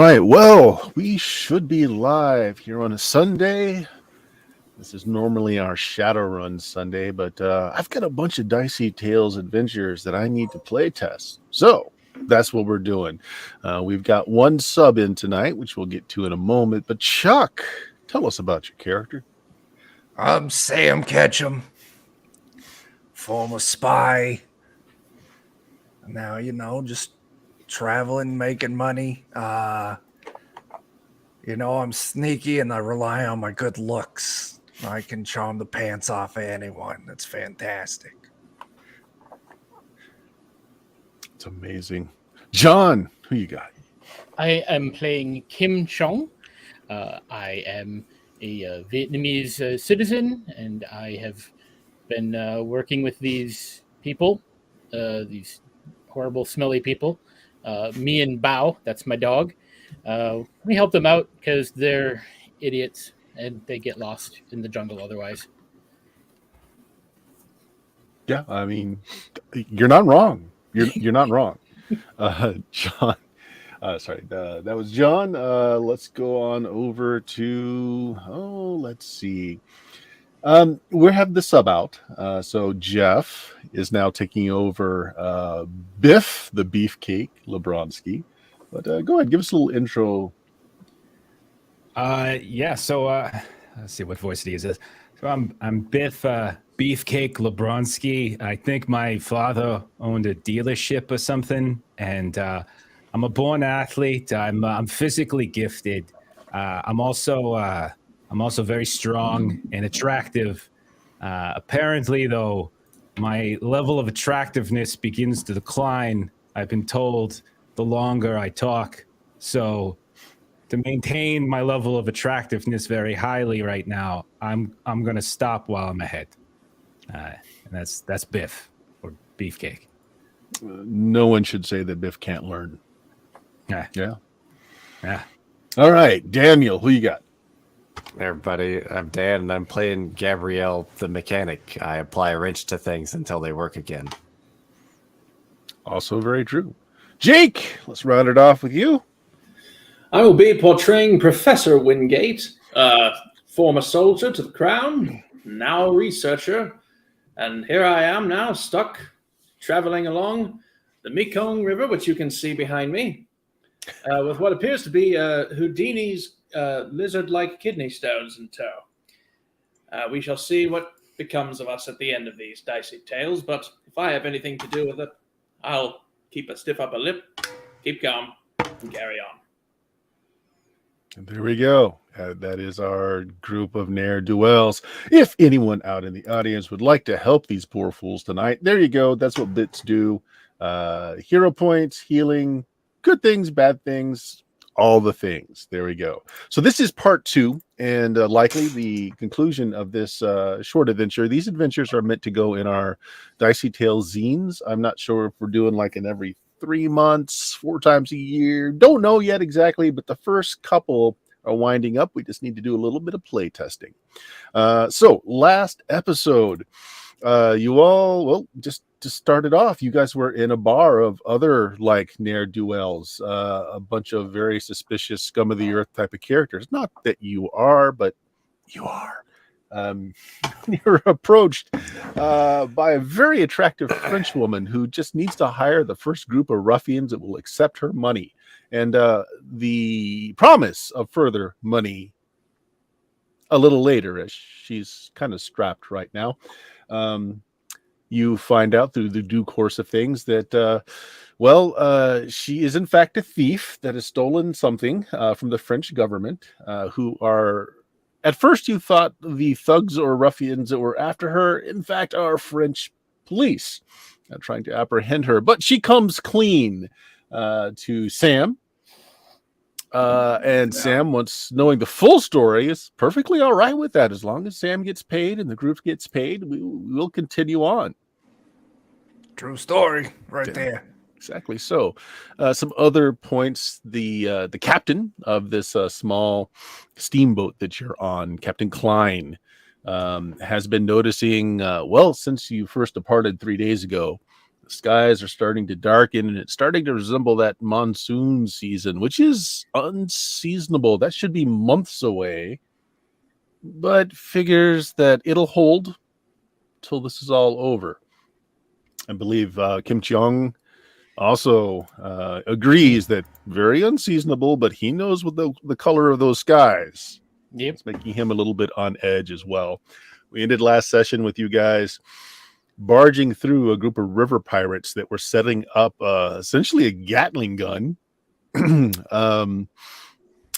right. Well, we should be live here on a Sunday. This is normally our Shadowrun Sunday, but I've got a bunch of Dicey Tales adventures that I need to play test. So that's what we're doing. We've got one sub in tonight, which we'll get to in a moment. But Chuck, tell us about your character. I'm Sam Ketchum, former spy. Now, just traveling, making money. I'm sneaky and I rely on my good looks. I can charm the pants off of anyone. That's fantastic. It's amazing. John, who you got? I am playing Kim Chong. I am a Vietnamese citizen, and I have been working with these people, these horrible, smelly people. Me and Bao, that's my dog. We help them out because they're idiots and they get lost in the jungle otherwise. Yeah, I mean, you're not wrong. You're not wrong. John, sorry, that was John. Let's go on over to, let's see. We have the sub out. So Jeff is now taking over Biff, the beefcake, Lebronsky. But go ahead, give us a little intro. So let's see, what voice do you use this? So I'm Biff, Beefcake Lebronsky. I think my father owned a dealership or something, and I'm a born athlete. I'm physically gifted. I'm also very strong and attractive. Apparently, though, my level of attractiveness begins to decline. I've been told the longer I talk. So to maintain my level of attractiveness very highly right now, I'm gonna stop while I'm ahead. And that's Biff, or Beefcake. No one should say that Biff can't learn. Yeah. All right, Daniel, who you got? Hey everybody, I'm Dan, and I'm playing Gabrielle the mechanic. I apply a wrench to things until they work again. Also very true. Jake, let's round it off with you. I will be portraying Professor Wingate, former soldier to the crown, now a researcher, and here I am now stuck traveling along the Mekong River, which you can see behind me, with what appears to be Houdini's lizard-like kidney stones in tow. We shall see what becomes of us at the end of these Dicey Tales, but if I have anything to do with it, I'll keep a stiff upper lip, keep calm, and carry on. And there we go. That is our group of ne'er-do-wells. If anyone out in the audience would like to help these poor fools tonight, there you go. That's what bits do. Hero points, healing, good things, bad things, all the things. There we go. So this is part 2, and likely the conclusion of this short adventure. These adventures are meant to go in our Dicey Tales zines. I'm not sure if we're doing like an every 3 months, 4 times a year. Don't know yet exactly, but the first couple are winding up. We just need to do a little bit of play testing. So last episode, you all, well, just to start it off, you guys were in a bar of other like ne'er-do-wells, a bunch of very suspicious scum of the earth type of characters. Not that you are, but you are. You're approached by a very attractive French woman who just needs to hire the first group of ruffians that will accept her money, and the promise of further money a little later, as she's kind of strapped right now. You find out through the due course of things that she is in fact a thief that has stolen something from the French government, who are, at first you thought the thugs or ruffians that were after her, in fact, are French police trying to apprehend her. But she comes clean to Sam. And Sam, once knowing the full story, is perfectly all right with that. As long as Sam gets paid and the group gets paid, we'll continue on. True story right there. Exactly. So some other points, the captain of this small steamboat that you're on, Captain Klein, has been noticing, since you first departed 3 days ago, The skies are starting to darken, and it's starting to resemble that monsoon season, which is unseasonable. That should be months away, but figures that it'll hold till this is all over. I believe Kim Cheong also agrees that very unseasonable, but he knows what the color of those skies. Yep. It's making him a little bit on edge as well. We ended last session with you guys barging through a group of river pirates that were setting up essentially a Gatling gun. What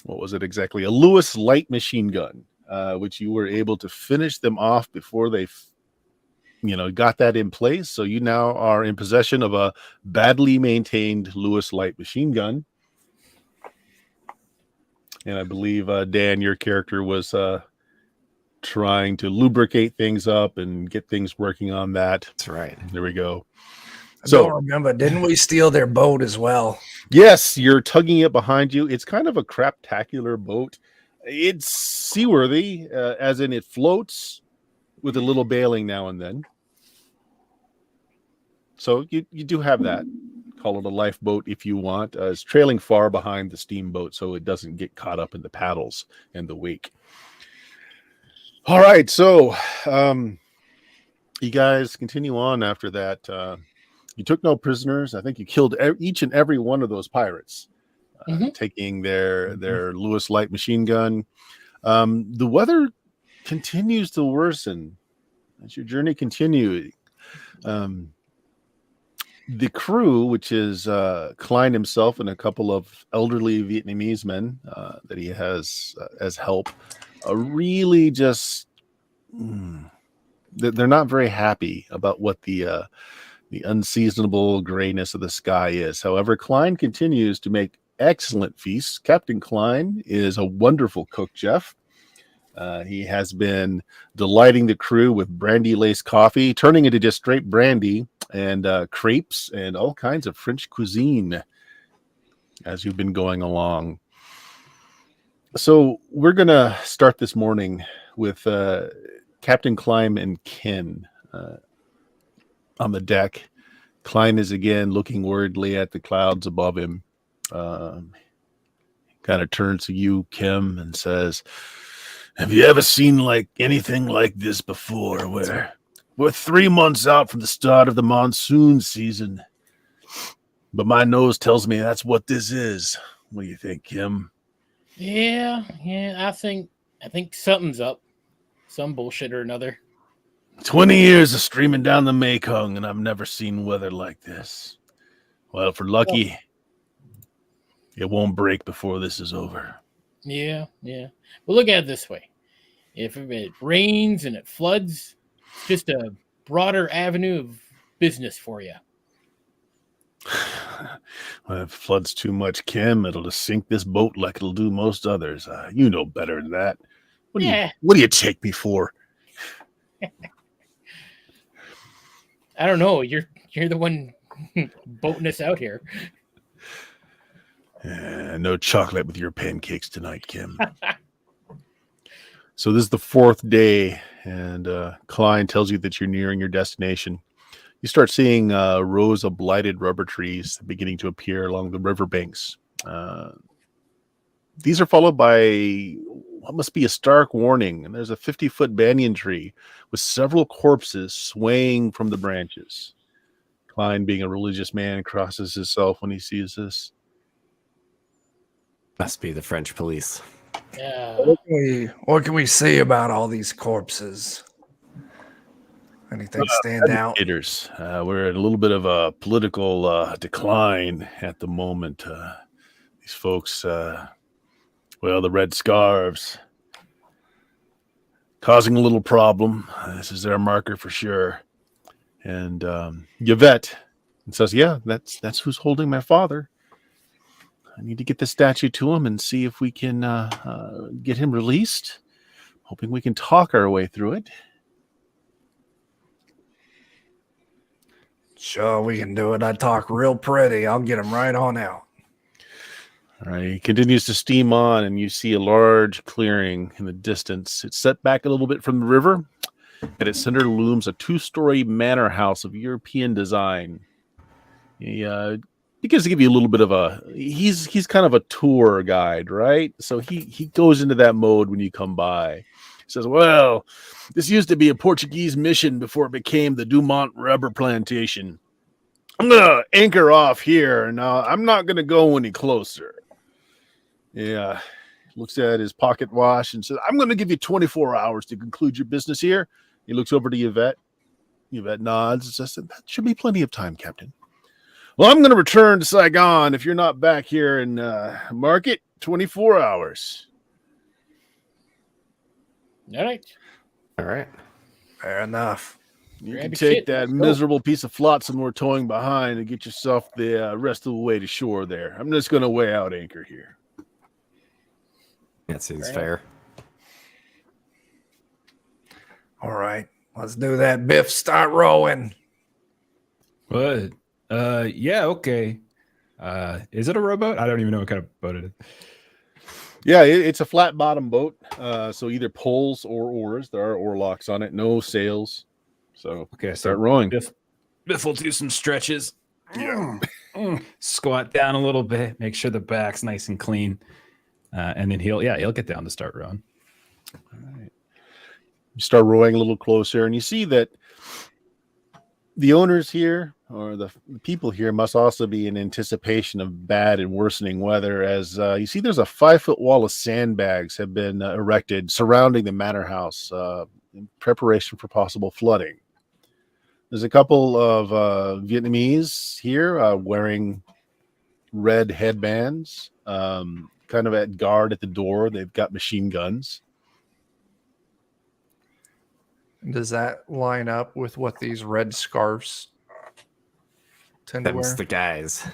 was it exactly? A Lewis light machine gun, which you were able to finish them off before they got that in place. So you now are in possession of a badly maintained Lewis light machine gun. And I believe, Dan, your character was trying to lubricate things up and get things working on that. That's right. There we go. I don't remember. Didn't we steal their boat as well? Yes, you're tugging it behind you. It's kind of a craptacular boat. It's seaworthy, as in it floats with a little bailing now and then. So you do have that. Call it a lifeboat if you want. It's trailing far behind the steamboat so it doesn't get caught up in the paddles and the wake. All right, so you guys continue on after that. You took no prisoners. I think you killed each and every one of those pirates, taking their Lewis light machine gun. The weather continues to worsen as your journey continues. The crew, which is Klein himself and a couple of elderly Vietnamese men that he has as help, really just they're not very happy about what the unseasonable grayness of the sky is. However, Klein continues to make excellent feasts. Captain Klein is a wonderful cook, Jeff. He has been delighting the crew with brandy-laced coffee, turning into just straight brandy and crepes and all kinds of French cuisine as you've been going along. So we're going to start this morning with Captain Klein and Ken on the deck. Klein is again looking worriedly at the clouds above him. Kind of turns to you, Kim, and says, "Have you ever seen anything like this before? We're 3 months out from the start of the monsoon season, but my nose tells me that's what this is. What do you think, Kim?" Yeah. I think something's up. Some bullshit or another. 20 years of streaming down the Mekong, and I've never seen weather like this. Well, if we're lucky, it won't break before this is over. Yeah. Well, look at it this way. If it rains and it floods, it's just a broader avenue of business for you. Well, if it floods too much, Kim, it'll just sink this boat like it'll do most others. You know better than that. What do you take me for? I don't know. You're the one boating us out here. No chocolate with your pancakes tonight, Kim. So this is the fourth day, and Klein tells you that you're nearing your destination. You start seeing rows of blighted rubber trees beginning to appear along the riverbanks. These are followed by what must be a stark warning, and there's a 50-foot banyan tree with several corpses swaying from the branches. Klein, being a religious man, crosses himself when he sees this. Must be the French police. Yeah. What can we say about all these corpses? Anything stand out? We're in a little bit of a political decline at the moment. These folks, the Red Scarves, causing a little problem. This is their marker for sure. And Yvette says, "Yeah, that's who's holding my father. I need to get the statue to him and see if we can get him released. Hoping we can talk our way through it." Sure, we can do it. I talk real pretty. I'll get him right on out. All right, he continues to steam on, and you see a large clearing in the distance. It's set back a little bit from the river. At its center looms a 2-story manor house of European design. He gives to give you a little bit of a he's kind of a tour guide, right? So he goes into that mode when you come by. He says, "Well, this used to be a Portuguese mission before it became the Dumont rubber plantation. I'm gonna anchor off here. Now I'm not gonna go any closer." Yeah. Looks at his pocket watch and says, "I'm going to give you 24 hours to conclude your business here." He looks over to Yvette. Yvette nods and says, "That should be plenty of time, Captain." "Well, I'm going to return to Saigon if you're not back here and mark it 24 hours. All right. All right. Fair enough. You Grab can your take shit, that let's go." miserable piece of flotsam we're towing behind and get yourself the rest of the way to shore there. I'm just going to weigh out anchor here." That seems Right. fair. All right, let's do that. Biff, start rowing. What? Yeah, okay. Is it a rowboat? I don't even know what kind of boat it is. Yeah, it's a flat bottom boat. So either poles or oars. There are oar locks on it. No sails. So Okay, start so rowing. Biff will do some stretches. Squat down a little bit, make sure the back's nice and clean. And then he'll get down to start rowing. All right. You start rowing a little closer, and you see that the owners here or the people here must also be in anticipation of bad and worsening weather, as you see there's a 5-foot wall of sandbags have been erected surrounding the manor house in preparation for possible flooding. There's a couple of Vietnamese here wearing red headbands, kind of at guard at the door. They've got machine guns. Does that line up with what these red scarves tend to Them's wear? the guys.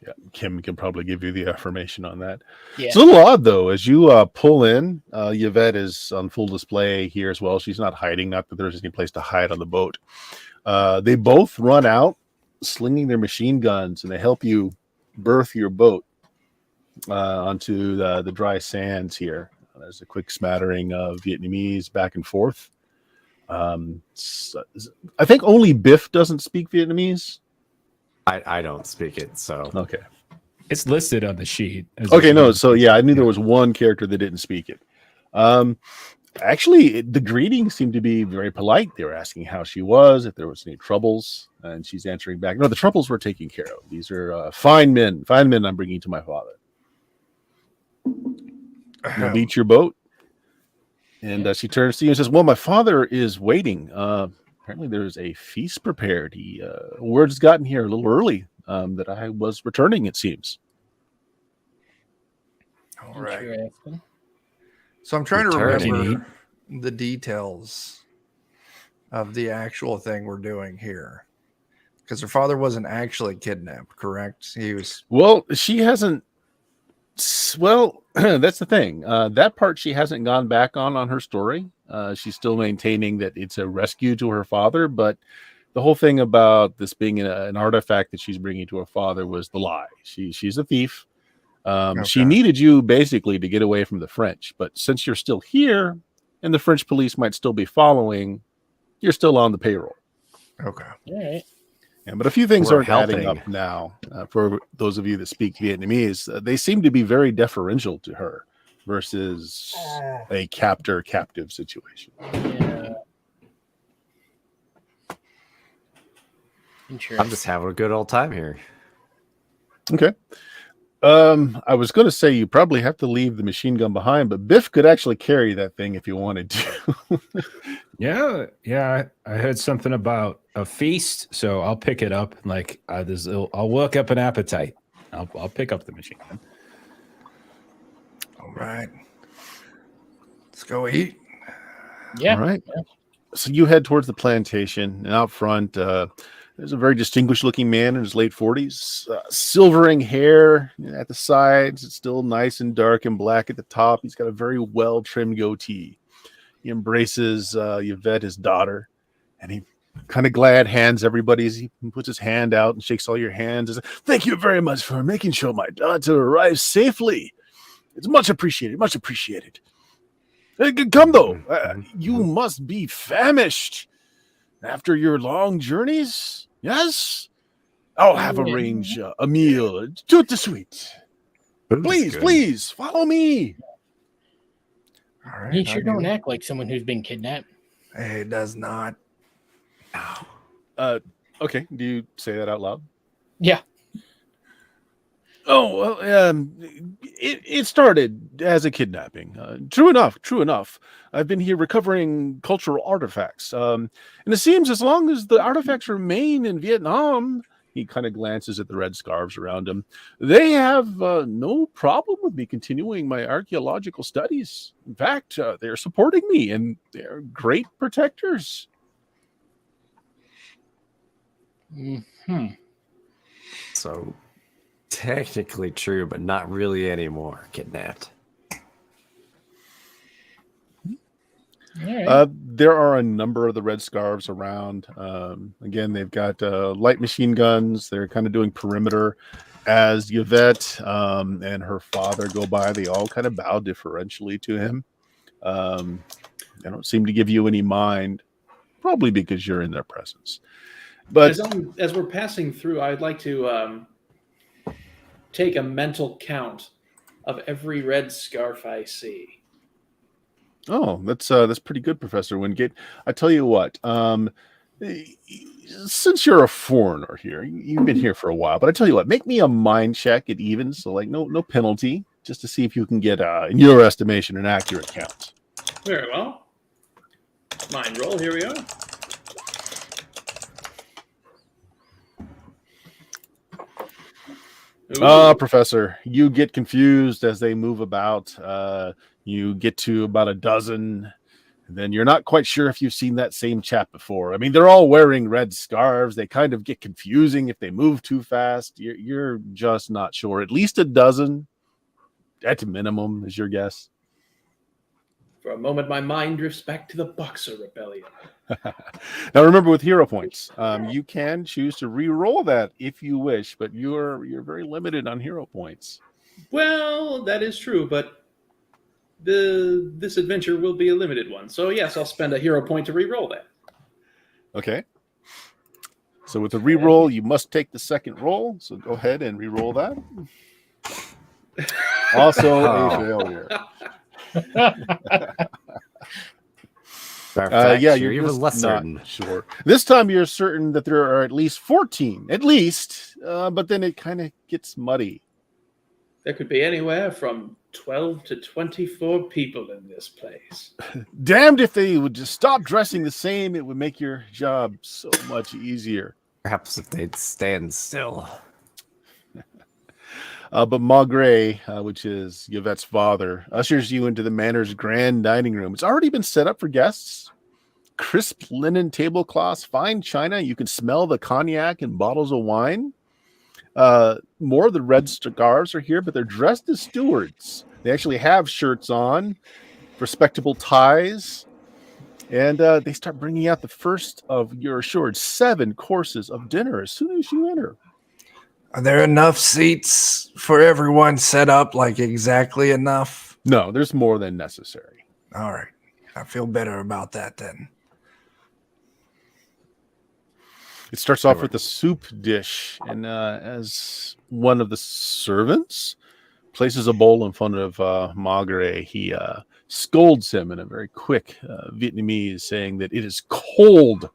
Yeah, Kim can probably give you the affirmation on that. Yeah. It's a little odd, though, as you pull in. Yvette is on full display here as well. She's not hiding, not that there's any place to hide on the boat. They both run out, slinging their machine guns, and they help you berth your boat onto the dry sands here. There's a quick smattering of Vietnamese back and forth. I think only Biff doesn't speak Vietnamese. I don't speak it, so Okay. It's listed on the sheet. Okay, no. So yeah, I knew there was one character that didn't speak it. Actually, the greetings seemed to be very polite. They were asking how she was, if there was any troubles, and she's answering back, "No, the troubles were taken care of. These are fine men I'm bringing to my father. You'll beat your boat." And she turns to you and says, "Well, my father is waiting. Apparently there's a feast prepared. Word has gotten here a little early that I was returning, it seems." All right. Interesting. So I'm trying to Returning. remember the details of the actual thing we're doing here. Because her father wasn't actually kidnapped, correct? He was. Well, she hasn't. Well, that's the thing. That part she hasn't gone back on her story. She's still maintaining that it's a rescue to her father, but the whole thing about this being an artifact that she's bringing to her father was the lie. She's a thief. She Okay. needed you basically to get away from the French, but since you're still here and the French police might still be following, you're still on the payroll. Okay. All right. Yeah, but a few things We're aren't adding helping. up now. For those of you that speak Vietnamese, they seem to be very deferential to her versus a captor-captive situation. Yeah. Interesting. I'm just having a good old time here. Okay. I was going to say you probably have to leave the machine gun behind, but Biff could actually carry that thing if you wanted to. Yeah. I heard something about a feast, so I'll pick it up. Like I'll work up an appetite. I'll pick up the machine gun. All right. Let's go eat. Yeah. All right. So you head towards the plantation, and out front, there's a very distinguished-looking man in his late 40s, silvering hair at the sides. It's still nice and dark and black at the top. He's got a very well-trimmed goatee. He embraces Yvette, his daughter, and he kind of glad hands everybody as he puts his hand out and shakes all your hands. And says, "Thank you very much for making sure my daughter arrives safely. It's much appreciated, much appreciated. Come, though. You must be famished after your long journeys, yes?" I'll have arrange a meal. Tout de suite. Please, please, follow me. All right. You sure don't act like someone who's been kidnapped. It does not. Okay, do you say that out loud? Yeah. Oh, well, it started as a kidnapping. True enough. I've been here recovering cultural artifacts. And it seems as long as the artifacts remain in Vietnam, he kind of glances at the red scarves around him, they have no problem with me continuing my archaeological studies. In fact, they're supporting me, and they're great protectors. Hmm. So technically true, but not really anymore. Kidnapped. All right. There are a number of the red scarves around. Again, they've got light machine guns. They're kind of doing perimeter. As Yvette and her father go by, they all kind of bow deferentially to him. They don't seem to give you any mind, probably because you're in their presence. But as we're passing through, I'd like to take a mental count of every red scarf I see. oh, that's pretty good, Professor Wingate. I tell you what, since you're a foreigner here, you've been here for a while, but I tell you what, make me a mind check at even, so like no penalty, just to see if you can get, in your estimation, an accurate count. Very well. Mind roll. Here we are. Professor, you get confused as they move about. You get to about a dozen, and then you're not quite sure if you've seen that same chap before. I mean, they're all wearing red scarves. They kind of get confusing if they move too fast. You're just not sure. At least a dozen, at minimum, is your guess. For a moment, my mind drifts back to the Boxer Rebellion. Now, remember, with hero points, you can choose to re-roll that if you wish, but you're very limited on hero points. Well, that is true, but this adventure will be a limited one. So yes, I'll spend a hero point to re-roll that. Okay. So with the re-roll, you must take the second roll. So go ahead and re-roll that. Also a failure. Yeah, you're just even less not certain. sure. This time you're certain that there are at least 14, but then it kind of gets muddy. There could be anywhere from 12 to 24 people in this place. Damned if they would just stop dressing the same. It would make your job so much easier. Perhaps if they'd stand still. But Maugre, which is Yvette's father, ushers you into the manor's grand dining room. It's already been set up for guests. Crisp linen tablecloths, fine china. You can smell the cognac and bottles of wine. More of the red scarves are here, but they're dressed as stewards. They actually have shirts on, respectable ties, and they start bringing out the first of your assured 7 courses of dinner as soon as you enter. Are there enough seats for everyone set up, like exactly enough? No, there's more than necessary. All right. I feel better about that then. It starts off with a soup dish, and as one of the servants places a bowl in front of Maugre, he scolds him in a very quick Vietnamese, saying that it is cold.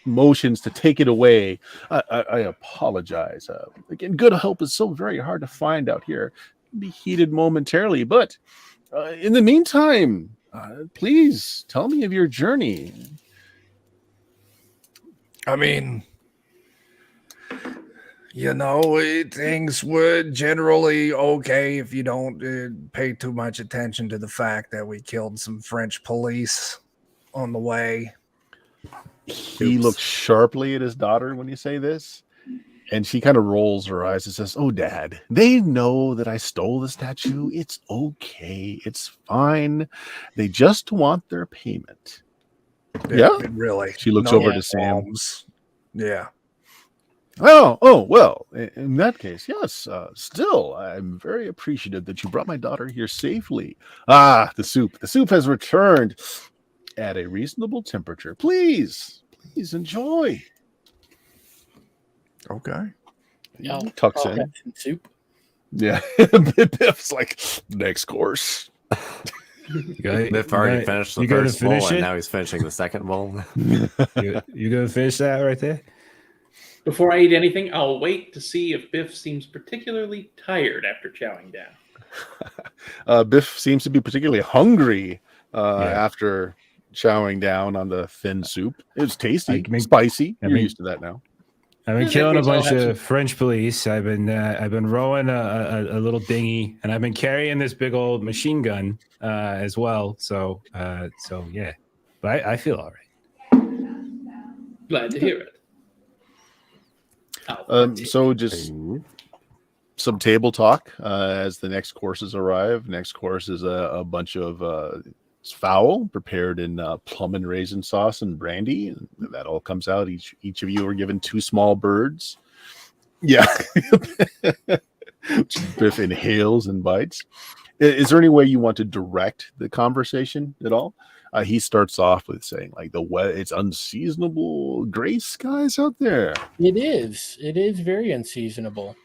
Motions to take it away. I apologize. Again, good help is so very hard to find out here. Be heated momentarily, but in the meantime, please tell me of your journey. I mean, things were generally okay if you don't pay too much attention to the fact that we killed some French police on the way. He looks sharply at his daughter when you say this, and she kind of rolls her eyes and says, "Oh, Dad, they know that I stole the statue. It's okay. It's fine. They just want their payment." Yeah? Really. She looks over to Sam. Yeah. Oh, well, in that case, yes. Still, I'm very appreciative that you brought my daughter here safely. Ah, the soup. The soup has returned at a reasonable temperature. Please enjoy. Okay. Oh, Tucks oh, in. that's in soup. Yeah. Biff's like, next course. Biff already finished the first bowl, and now he's finishing the second bowl. You gonna finish that right there? Before I eat anything, I'll wait to see if Biff seems particularly tired after chowing down. Biff seems to be particularly hungry Yeah. after chowing down on the thin soup. It was tasty, I mean- spicy. I You're mean- used to that now. I've been In that killing a case, I'll bunch have of French police. I've been rowing a little dinghy, and I've been carrying this big old machine gun as well. So yeah, but I feel all right. Glad to hear it. So just some table talk as the next courses arrive. Next course is a bunch of fowl prepared in plum and raisin sauce and brandy. And that all comes out. Each of you are given 2 small birds. Yeah. Biff inhales and bites. Is there any way you want to direct the conversation at all? He starts off with saying, like, it's unseasonable gray skies out there. It is. It is very unseasonable.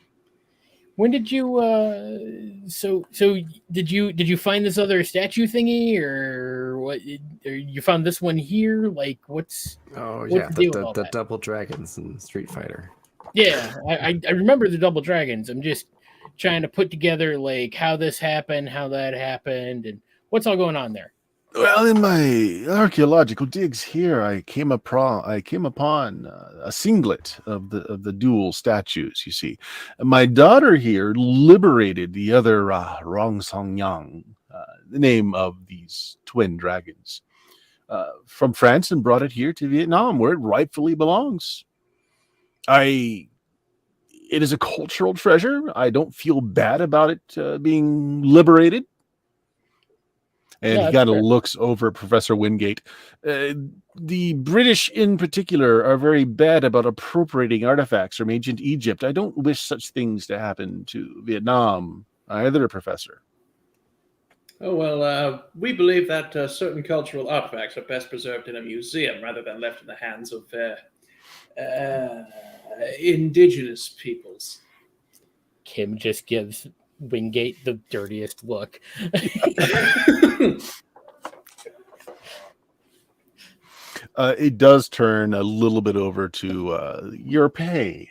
When did you so did you find this other statue thingy, or what? Or you found this one here? Like, what's Yeah, the deal with all the that? double dragons in Street Fighter. Yeah, I remember the double dragons. I'm just trying to put together like how this happened, how that happened, and what's all going on there. Well, in my archaeological digs here, I came upon a singlet of the dual statues. You see, my daughter here liberated the other Rong Song Yang, the name of these twin dragons, from France and brought it here to Vietnam, where it rightfully belongs. It is a cultural treasure. I don't feel bad about it being liberated. And he kind of looks over at Professor Wingate. The British in particular are very bad about appropriating artifacts from ancient Egypt. I don't wish such things to happen to Vietnam either, Professor. Oh, well, we believe that certain cultural artifacts are best preserved in a museum rather than left in the hands of indigenous peoples. Kim just gives Wingate the dirtiest look. It does turn a little bit over to your pay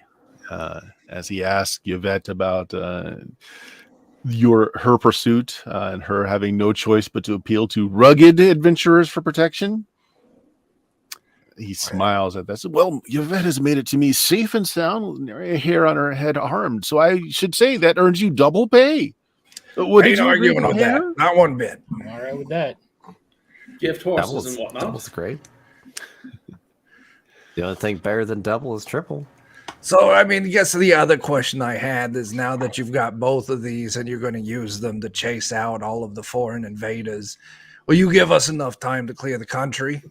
as he asks Yvette about her pursuit and her having no choice but to appeal to rugged adventurers for protection. He smiles at that. Well, Yvette has made it to me safe and sound, a hair on her head armed. So I should say that earns you double pay. What I ain't arguing with that. Not one bit. I'm all right with that. Gift horses and whatnot. Double's great. The only thing better than double is triple. So, I mean, I guess the other question I had is, now that you've got both of these and you're going to use them to chase out all of the foreign invaders, will you give us enough time to clear the country?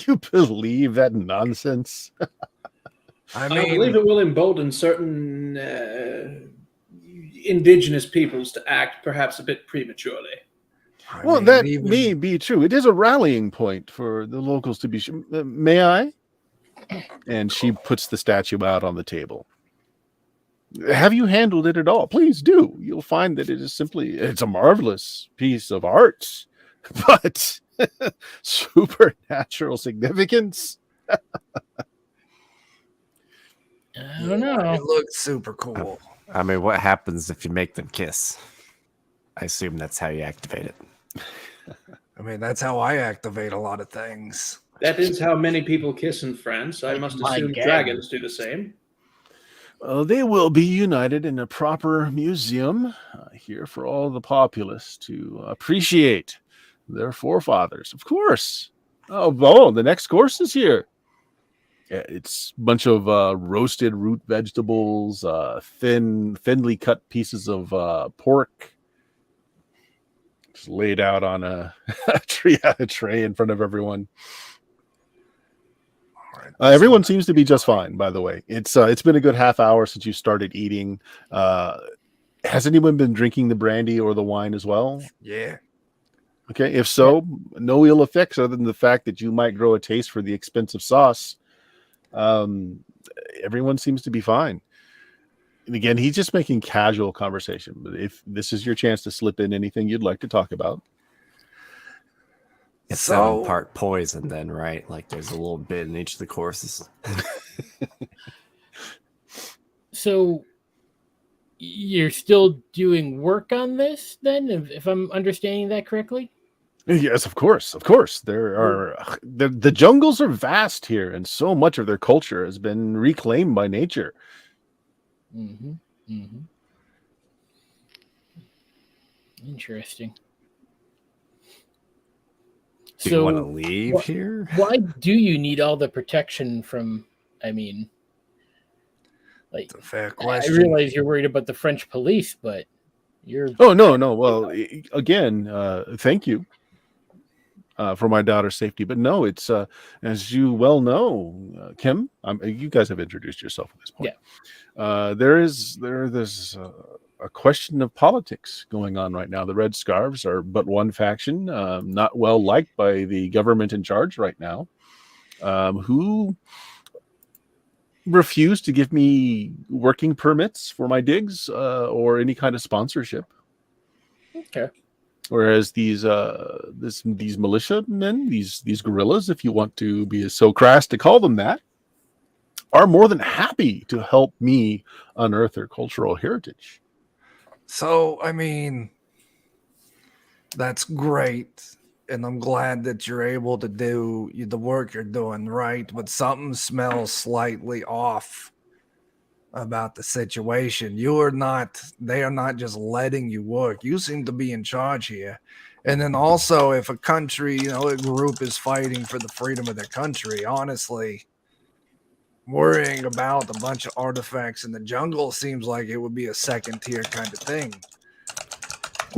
You believe that nonsense? I believe it will embolden certain indigenous peoples to act perhaps a bit prematurely. That may be true. It is a rallying point for the locals to be sure. May I? And she puts the statue out on the table. Have you handled it at all? Please do. You'll find that it's a marvelous piece of art, but supernatural significance. I don't know. It looks super cool. I mean, what happens if you make them kiss? I assume that's how you activate it. I mean, that's how I activate a lot of things. That is how many people kiss in France. I must assume dragons do the same. They will be united in a proper museum here for all the populace to appreciate their forefathers. Of course. Oh, the next course is here. It's a bunch of roasted root vegetables, thinly cut pieces of pork, just laid out on a tray in front of everyone. Everyone seems to be just fine, by the way. It's been a good half hour since you started eating. Has anyone been drinking the brandy or the wine as well? Yeah. Okay, if so, no ill effects other than the fact that you might grow a taste for the expensive sauce. everyone seems to be fine. And again, he's just making casual conversation. But if this is your chance to slip in anything you'd like to talk about. It's So- 7-part poison then, right? Like there's a little bit in each of the courses. So you're still doing work on this then, if I'm understanding that correctly? Yes, of course. Of course. There are the jungles are vast here, and so much of their culture has been reclaimed by nature. Mm-hmm. Mm-hmm. Interesting. Do you want to leave wh- here? Why do you need all the protection from, I mean, like, It's a fair I question. realize you're worried about the French police, but you're... Oh, no. Well, again, thank you for my daughter's safety. But no, it's as you well know, Kim. You guys have introduced yourself at this point. There's a question of politics going on right now. The Red Scarves are but one faction, not well liked by the government in charge right now, who refuse to give me working permits for my digs or any kind of sponsorship. Okay. Whereas these militiamen, these guerrillas, if you want to be so crass to call them that, are more than happy to help me unearth their cultural heritage. So, I mean, that's great. And I'm glad that you're able to do the work you're doing, right? But something smells slightly off about the situation. They are not just letting you work. You seem to be in charge here. And then also, if a country, a group is fighting for the freedom of their country, honestly, worrying about a bunch of artifacts in the jungle seems like it would be a second tier kind of thing.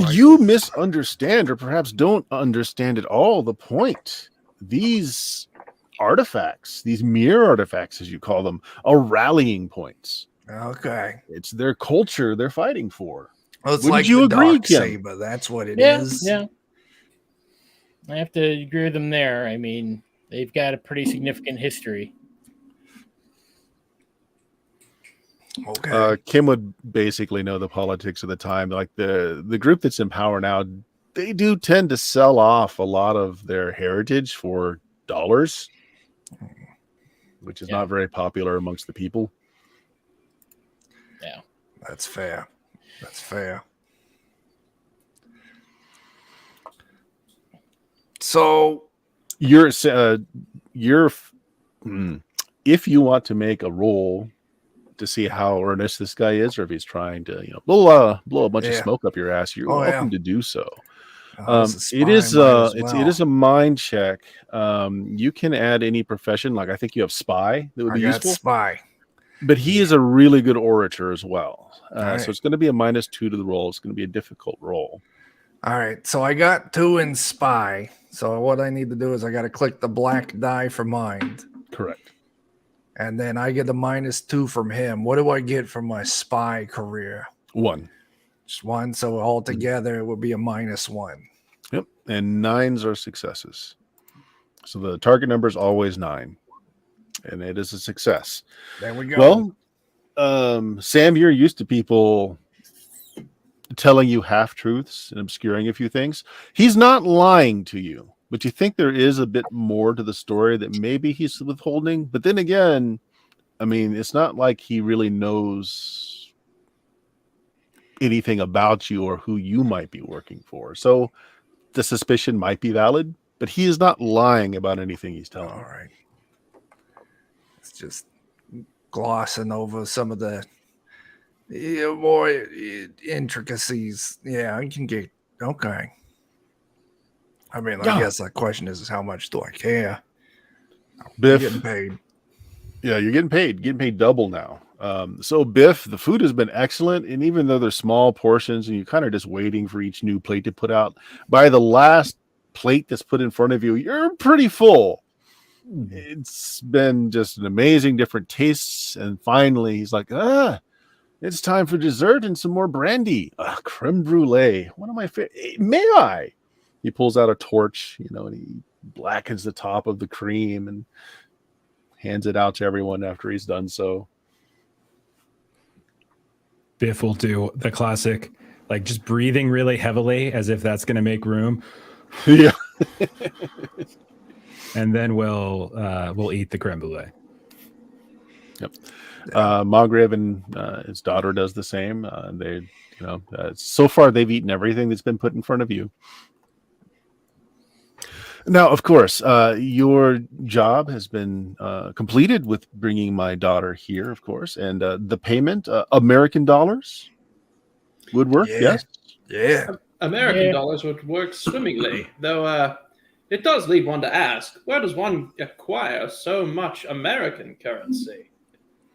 You misunderstand, or perhaps don't understand at all, the point. These artifacts, these mere artifacts, as you call them, are rallying points. Okay. It's their culture they're fighting for. Well, it's Wouldn't like you the agree, dark Kim? saber. That's what it is. Yeah. I have to agree with them there. I mean, they've got a pretty significant history. Okay. Kim would basically know the politics of the time. Like the group that's in power now, they do tend to sell off a lot of their heritage for dollars, which is not very popular amongst the people. Yeah. That's fair. That's fair. So if you want to make a roll to see how earnest this guy is, or if he's trying to, blow a bunch of smoke up your ass, you're welcome to do so. It is a mind check. You can add any profession. Like I think you have spy that would be useful. Spy. But he is a really good orator as well. Right. So it's going to be a -2 to the roll. It's going to be a difficult roll. All right. So I got 2 in spy. So what I need to do is I got to click the black die for mind. Correct. And then I get the -2 from him. What do I get from my spy career? 1. Just 1. So altogether it would be a -1. Yep. And 9s are successes. So the target number is always 9. And it is a success. There we go. Well, Sam, you're used to people telling you half-truths and obscuring a few things. He's not lying to you, but you think there is a bit more to the story that maybe he's withholding. But then again, I mean, it's not like he really knows anything about you or who you might be working for. So the suspicion might be valid, but he is not lying about anything he's telling. All right. It's just glossing over some of the more intricacies. Yeah, I can get okay. I mean, I guess the question is how much do I care? Biff, I'm getting paid. Yeah, you're getting paid double now. So Biff, the food has been excellent, and even though they're small portions and you're kind of just waiting for each new plate to put out, by the last plate that's put in front of you, you're pretty full. It's been just an amazing different tastes, and finally he's like, it's time for dessert and some more brandy. Creme brulee, one of my favorite. May I? He pulls out a torch, and he blackens the top of the cream, and hands it out to everyone after he's done so. Biff will do the classic, like just breathing really heavily as if that's going to make room. Yeah. And then we'll eat the creme brulee. Yep. Margaret and his daughter does the same. So far they've eaten everything that's been put in front of you. Now, of course, your job has been completed with bringing my daughter here, of course, and the payment, American dollars, would work. Yeah. Yes. Yeah. American dollars would work swimmingly, though it does lead one to ask, where does one acquire so much American currency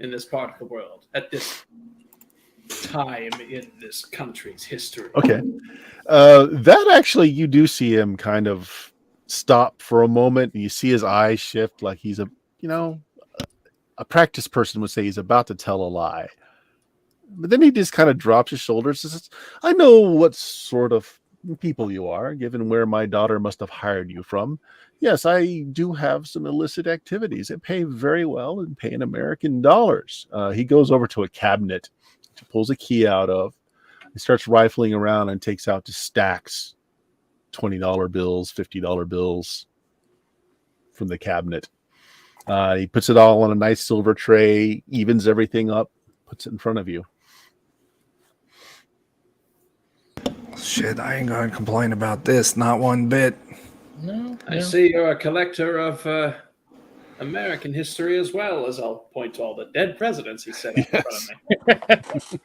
in this part of the world at this time in this country's history? Okay. That actually, you do see him kind of stop for a moment, and you see his eyes shift like he's a practiced person would say he's about to tell a lie. But then he just kind of drops his shoulders and says, I know what sort of people you are, given where my daughter must have hired you from. Yes, I do have some illicit activities that pay very well and pay in American dollars. He goes over to a cabinet, pulls a key out of, he starts rifling around and takes out just stacks, $20 bills, $50 bills from the cabinet. He puts it all on a nice silver tray, evens everything up, puts it in front of you. Shit, I ain't gonna complain about this, not one bit. No, I see you're a collector of American history as well, as I'll point to all the dead presidents he set up in front of me.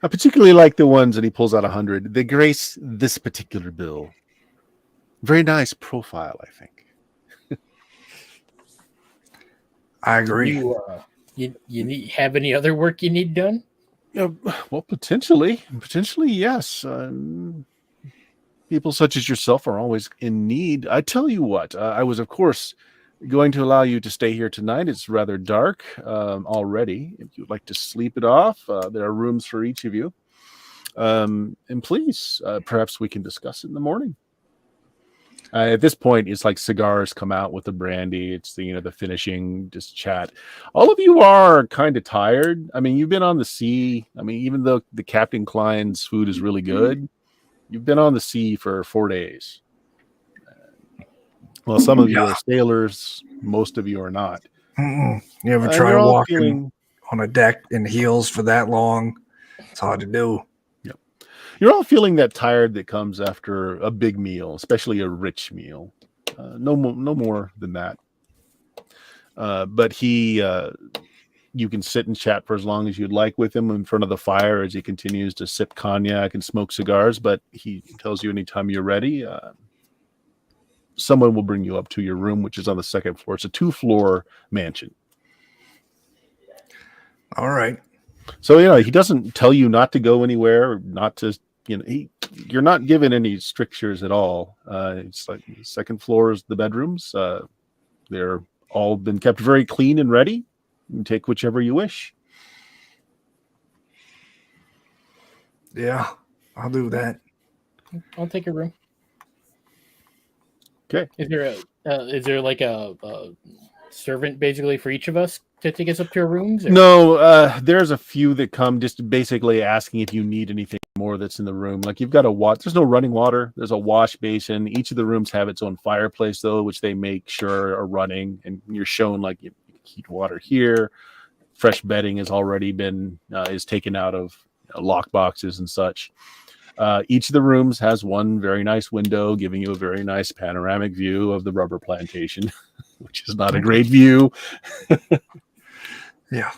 I particularly like the ones, and he pulls out 100. They grace this particular bill. Very nice profile, I think. I agree. You have any other work you need done? Well, potentially, yes. People such as yourself are always in need. I tell you what, I was, of course, going to allow you to stay here tonight. It's rather dark already. If you'd like to sleep it off, there are rooms for each of you. And please, perhaps we can discuss it in the morning. At this point, it's like cigars come out with the brandy. It's the finishing, just chat. All of you are kind of tired. I mean, you've been on the sea. I mean, even though the Captain Klein's food is really good, you've been on the sea for 4 days. Well, some of you are sailors. Most of you are not. You ever try You're all walking on a deck in heels for that long? It's hard to do. You're all feeling that tired that comes after a big meal, especially a rich meal. No more than that. But you can sit and chat for as long as you'd like with him in front of the fire as he continues to sip cognac and smoke cigars. But he tells you anytime you're ready, someone will bring you up to your room, which is on the second floor. It's a 2-floor mansion. All right. So, he doesn't tell you not to go anywhere, not to, you're not given any strictures at all. It's like the second floor is the bedrooms. They're all been kept very clean and ready. You can take whichever you wish. Yeah, I'll do that. I'll take a room. Okay. Is there like a servant basically for each of us to take us up to our rooms? Or? No, there's a few that come just basically asking if you need anything more that's in the room. Like you've got there's no running water. There's a wash basin. Each of the rooms have its own fireplace though, which they make sure are running. And you're shown like you heat water here. Fresh bedding has already been is taken out of lock boxes and such. Each of the rooms has one very nice window giving you a very nice panoramic view of the rubber plantation, which is not a great view. Yeah.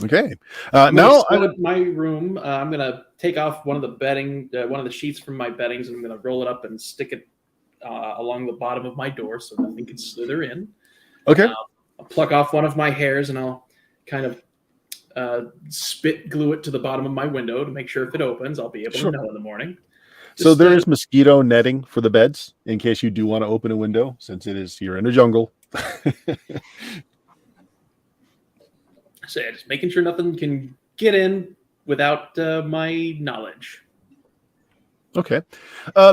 Okay. Now, at my room, I'm going to take off one of the bedding, one of the sheets from my beddings, and I'm going to roll it up and stick it along the bottom of my door so nothing can slither in. Okay. I'll pluck off one of my hairs and I'll kind of glue it to the bottom of my window to make sure if it opens, I'll be able to know in the morning. So there is mosquito netting for the beds in case you do want to open a window, since you're in a jungle. So yeah, just making sure nothing can get in without my knowledge. Okay.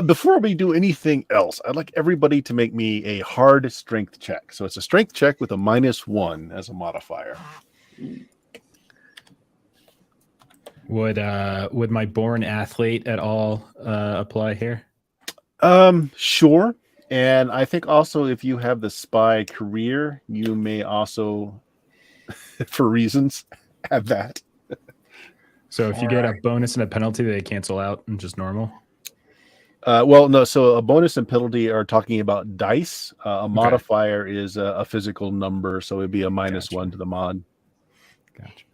Before we do anything else, I'd like everybody to make me a hard strength check. So it's a strength check with a -1 as a modifier. Would my born athlete at all apply here? Sure. And I think also if you have the spy career, you may also, for reasons, have that. So if you get a bonus and a penalty, they cancel out and just normal. Well, no. So a bonus and penalty are talking about dice. A modifier is a physical number, so it'd be a -1 to the mod. Gotcha.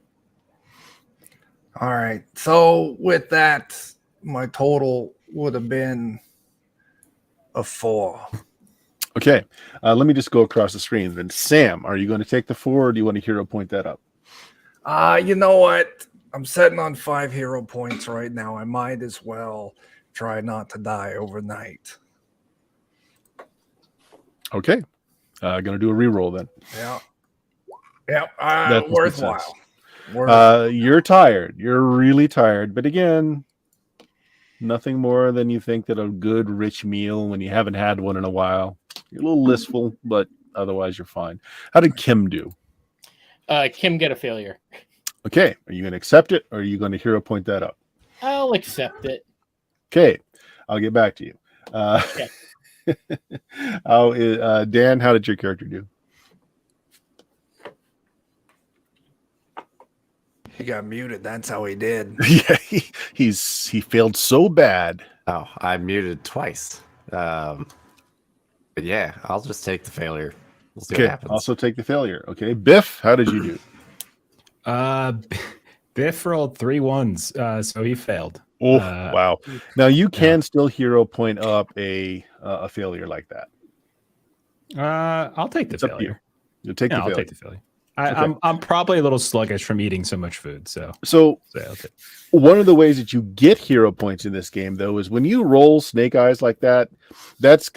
All right. So with that, my total would have been a 4. Okay. Let me just go across the screen. Then, Sam, are you going to take the 4, or do you want to hero point that up? You know what? I'm sitting on 5 hero points right now. I might as well try not to die overnight. Okay. Going to do a reroll then. Yeah. Yep. That's a Worthwhile. success. You're tired. You're really tired. But again, nothing more than you think that a good rich meal when you haven't had one in a while. You're a little listful, but otherwise you're fine. How did Kim do? Kim get a failure. Okay. Are you going to accept it, or are you going to hero point that up? I'll accept it. Okay. I'll get back to you. Okay. Dan, how did your character do? He got muted. That's how he did. Yeah, he failed so bad. Oh, I muted twice. But yeah, I'll just take the failure. We'll see what happens. Also take the failure. Okay, Biff, how did you do? Biff rolled 3 1s, so he failed. Oh, wow! Now you can still hero point up a failure like that. I'll take the failure. You'll take the failure. I'll take the failure. I'm probably a little sluggish from eating so much food. So I'll take. One of the ways that you get hero points in this game, though, is when you roll snake eyes like that. That's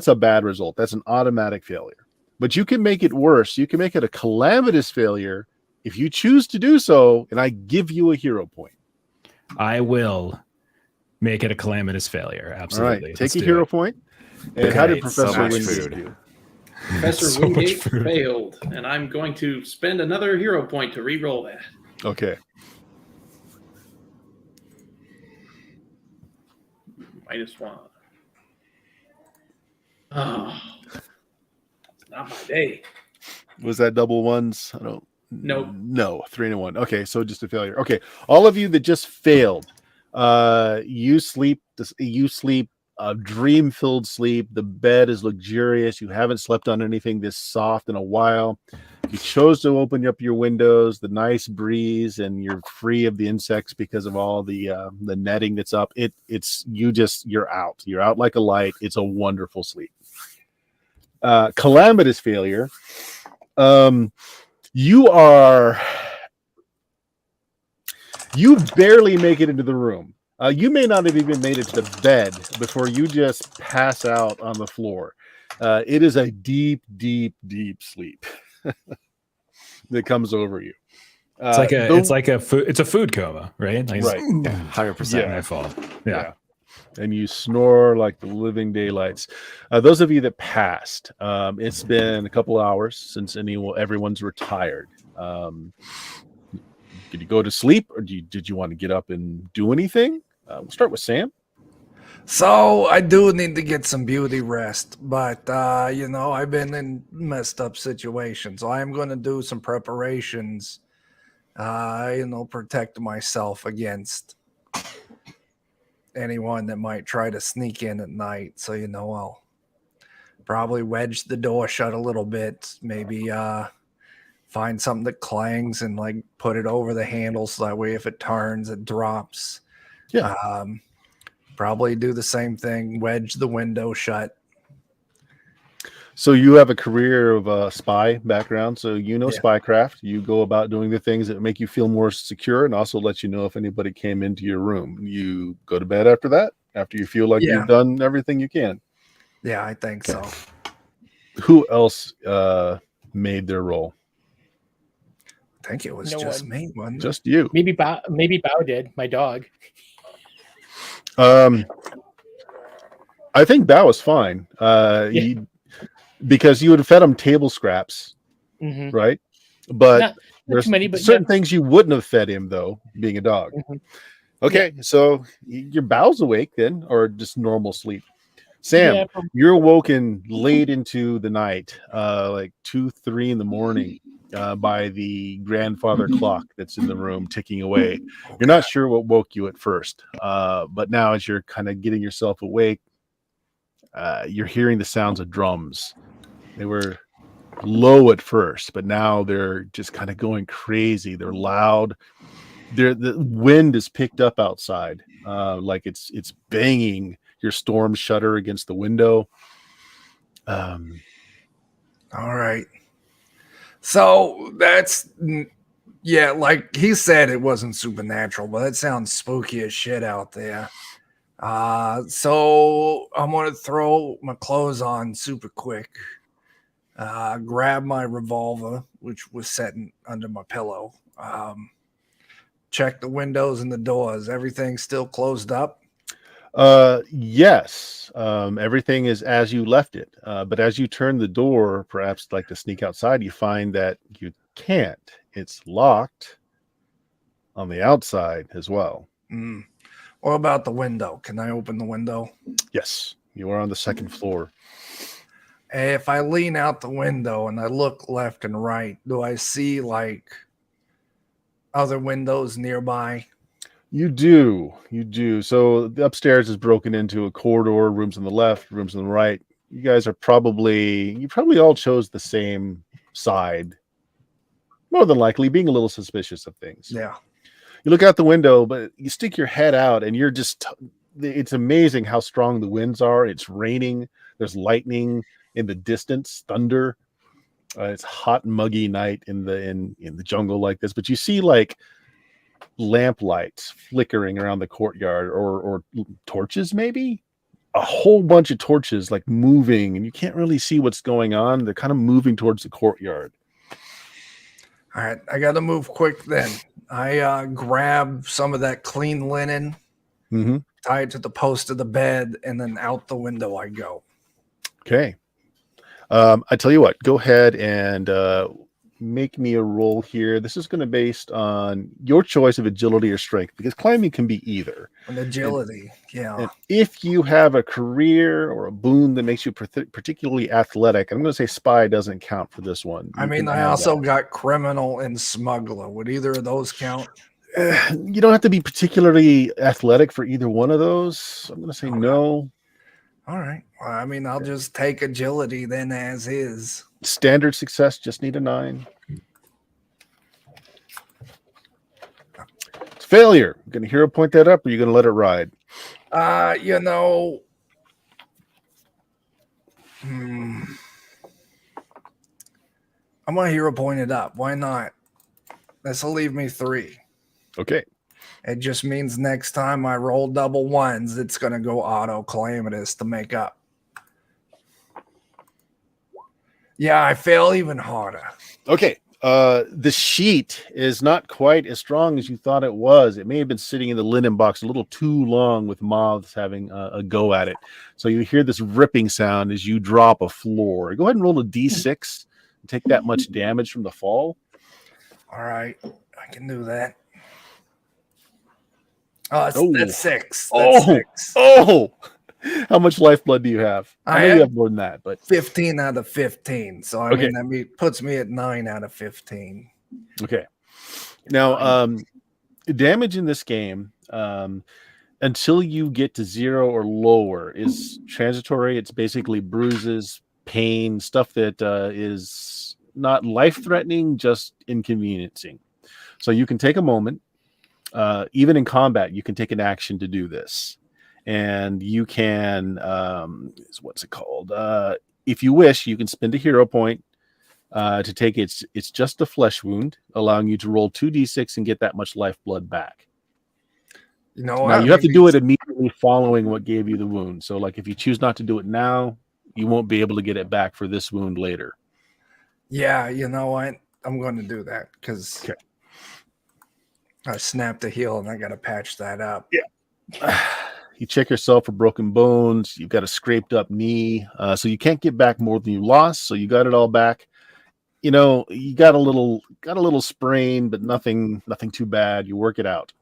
a bad result. That's an automatic failure. But you can make it worse. You can make it a calamitous failure if you choose to do so, and I give you a hero point. I will make it a calamitous failure. Absolutely. All right, take a hero point. And how did Professor Wingate do? Professor Wingate failed, and I'm going to spend another hero point to re-roll that. Okay. -1. Oh, it's not my day. Was that double ones? I don't. Nope. No, 3 and 1. Okay, so just a failure. Okay, all of you that just failed, you sleep. You sleep a dream-filled sleep. The bed is luxurious. You haven't slept on anything this soft in a while. You chose to open up your windows, the nice breeze, and you're free of the insects because of all the netting that's up. You're out. You're out like a light. It's a wonderful sleep. Calamitous failure. You barely make it into the room. You may not have even made it to the bed before you just pass out on the floor. It is a deep, deep, deep sleep that comes over you. It's a food coma, right? Like, Right. 100%. I fall. Yeah. And you snore like the living daylights. Those of you that passed, it's been a couple hours since everyone's retired. Did you go to sleep, or did you want to get up and do anything? We'll start with Sam. So I do need to get some beauty rest, but I've been in messed up situations. So I am going to do some preparations, protect myself against anyone that might try to sneak in at night. So, I'll probably wedge the door shut a little bit, maybe find something that clangs and like put it over the handle so that way if it turns, it drops. Yeah. Probably do the same thing, wedge the window shut. So you have a career of a spy background, so spycraft. You go about doing the things that make you feel more secure and also let you know if anybody came into your room. You go to bed after that, after you feel like you've done everything you can. Yeah, I think so. Who else made their role? I think it was No just one. me, wasn't it? Just you. Maybe Bao did. My dog. I think that was fine. Because you would have fed him table scraps, Mm-hmm. right? But Not there's too many, but certain yeah. things you wouldn't have fed him, though, being a dog. Mhm. Okay, so your bowel's awake then, or just normal sleep. Sam, Yeah, you're woken late into the night, like 2, 3 in the morning, by the grandfather clock that's in the room ticking away. You're not sure what woke you at first, but now as you're kind of getting yourself awake, you're hearing the sounds of drums. They were low at first, but now they're just kind of going crazy. They're loud. The wind is picked up outside, like it's banging your storm shutter against the window. All right. So that's yeah, like he said, it wasn't supernatural, but it sounds spooky as shit out there. So I'm gonna throw my clothes on super quick. Grab my revolver, which was sitting under my pillow. Check the windows and the doors. Everything's still closed up. Yes, everything is as you left it. But as you turn the door, perhaps like to sneak outside, you find that you can't. It's locked on the outside as well. What about the window? Can I open the window? Yes, you are on the second floor. If I lean out the window and I look left and right, do I see like other windows nearby? You do. So the upstairs is broken into a corridor, rooms on the left, rooms on the right. You guys are you probably all chose the same side. More than likely being a little suspicious of things. Yeah. You look out the window, but you stick your head out and you're just, it's amazing how strong the winds are. It's raining. There's lightning in the distance, thunder. It's a hot, muggy night in the jungle like this, but you see like lamp lights flickering around the courtyard or torches, maybe a whole bunch of torches like moving, and you can't really see what's going on. They're kind of moving towards the courtyard. All right, I got to move quick then. I grab some of that clean linen, tie it to the post of the bed, and then out the window I go. Okay. I tell you what, go ahead and make me a roll here. This is going to be based on your choice of agility or strength, because climbing can be either. An agility, And if you have a career or a boon that makes you particularly athletic, I'm going to say spy doesn't count for this one. I mean, I also got criminal and smuggler. Would either of those count? You don't have to be particularly athletic for either one of those. I'm going to say no. All right. Well, I mean, I'll just take agility then as is. Standard success, just need a 9. It's failure. You going to hero point that up, or you going to let it ride? You know, I'm going to hero point it up. Why not? This will leave me 3. Okay. It just means next time I roll double ones, it's going to go auto calamitous to make up. Yeah, I fail even harder. Okay. The sheet is not quite as strong as you thought it was. It may have been sitting in the linen box a little too long with moths having a go at it. So you hear this ripping sound as you drop a floor. Go ahead and roll a d6 and take that much damage from the fall. All right. I can do that. Oh, that's 6. That's 6. Oh, how much lifeblood do you have? I know have you have more than that, but 15 out of 15. So I mean, that puts me at 9 out of 15. Okay. Now, damage in this game, until you get to 0 or lower, is transitory. It's basically bruises, pain, stuff that is not life-threatening, just inconveniencing. So you can take a moment. Even in combat, you can take an action to do this. And you can, what's it called? If you wish, you can spend a hero point to take it's just a flesh wound, allowing you to roll 2d6 and get that much lifeblood back. You know, now you have to do it immediately following what gave you the wound. So, like, if you choose not to do it now, you won't be able to get it back for this wound later. Yeah, you know what? I'm going to do that because I snapped a heel and I got to patch that up. Yeah. You check yourself for broken bones. You've got a scraped up knee, so you can't get back more than you lost. So you got it all back. You know, you got a little sprain, but nothing too bad. You work it out.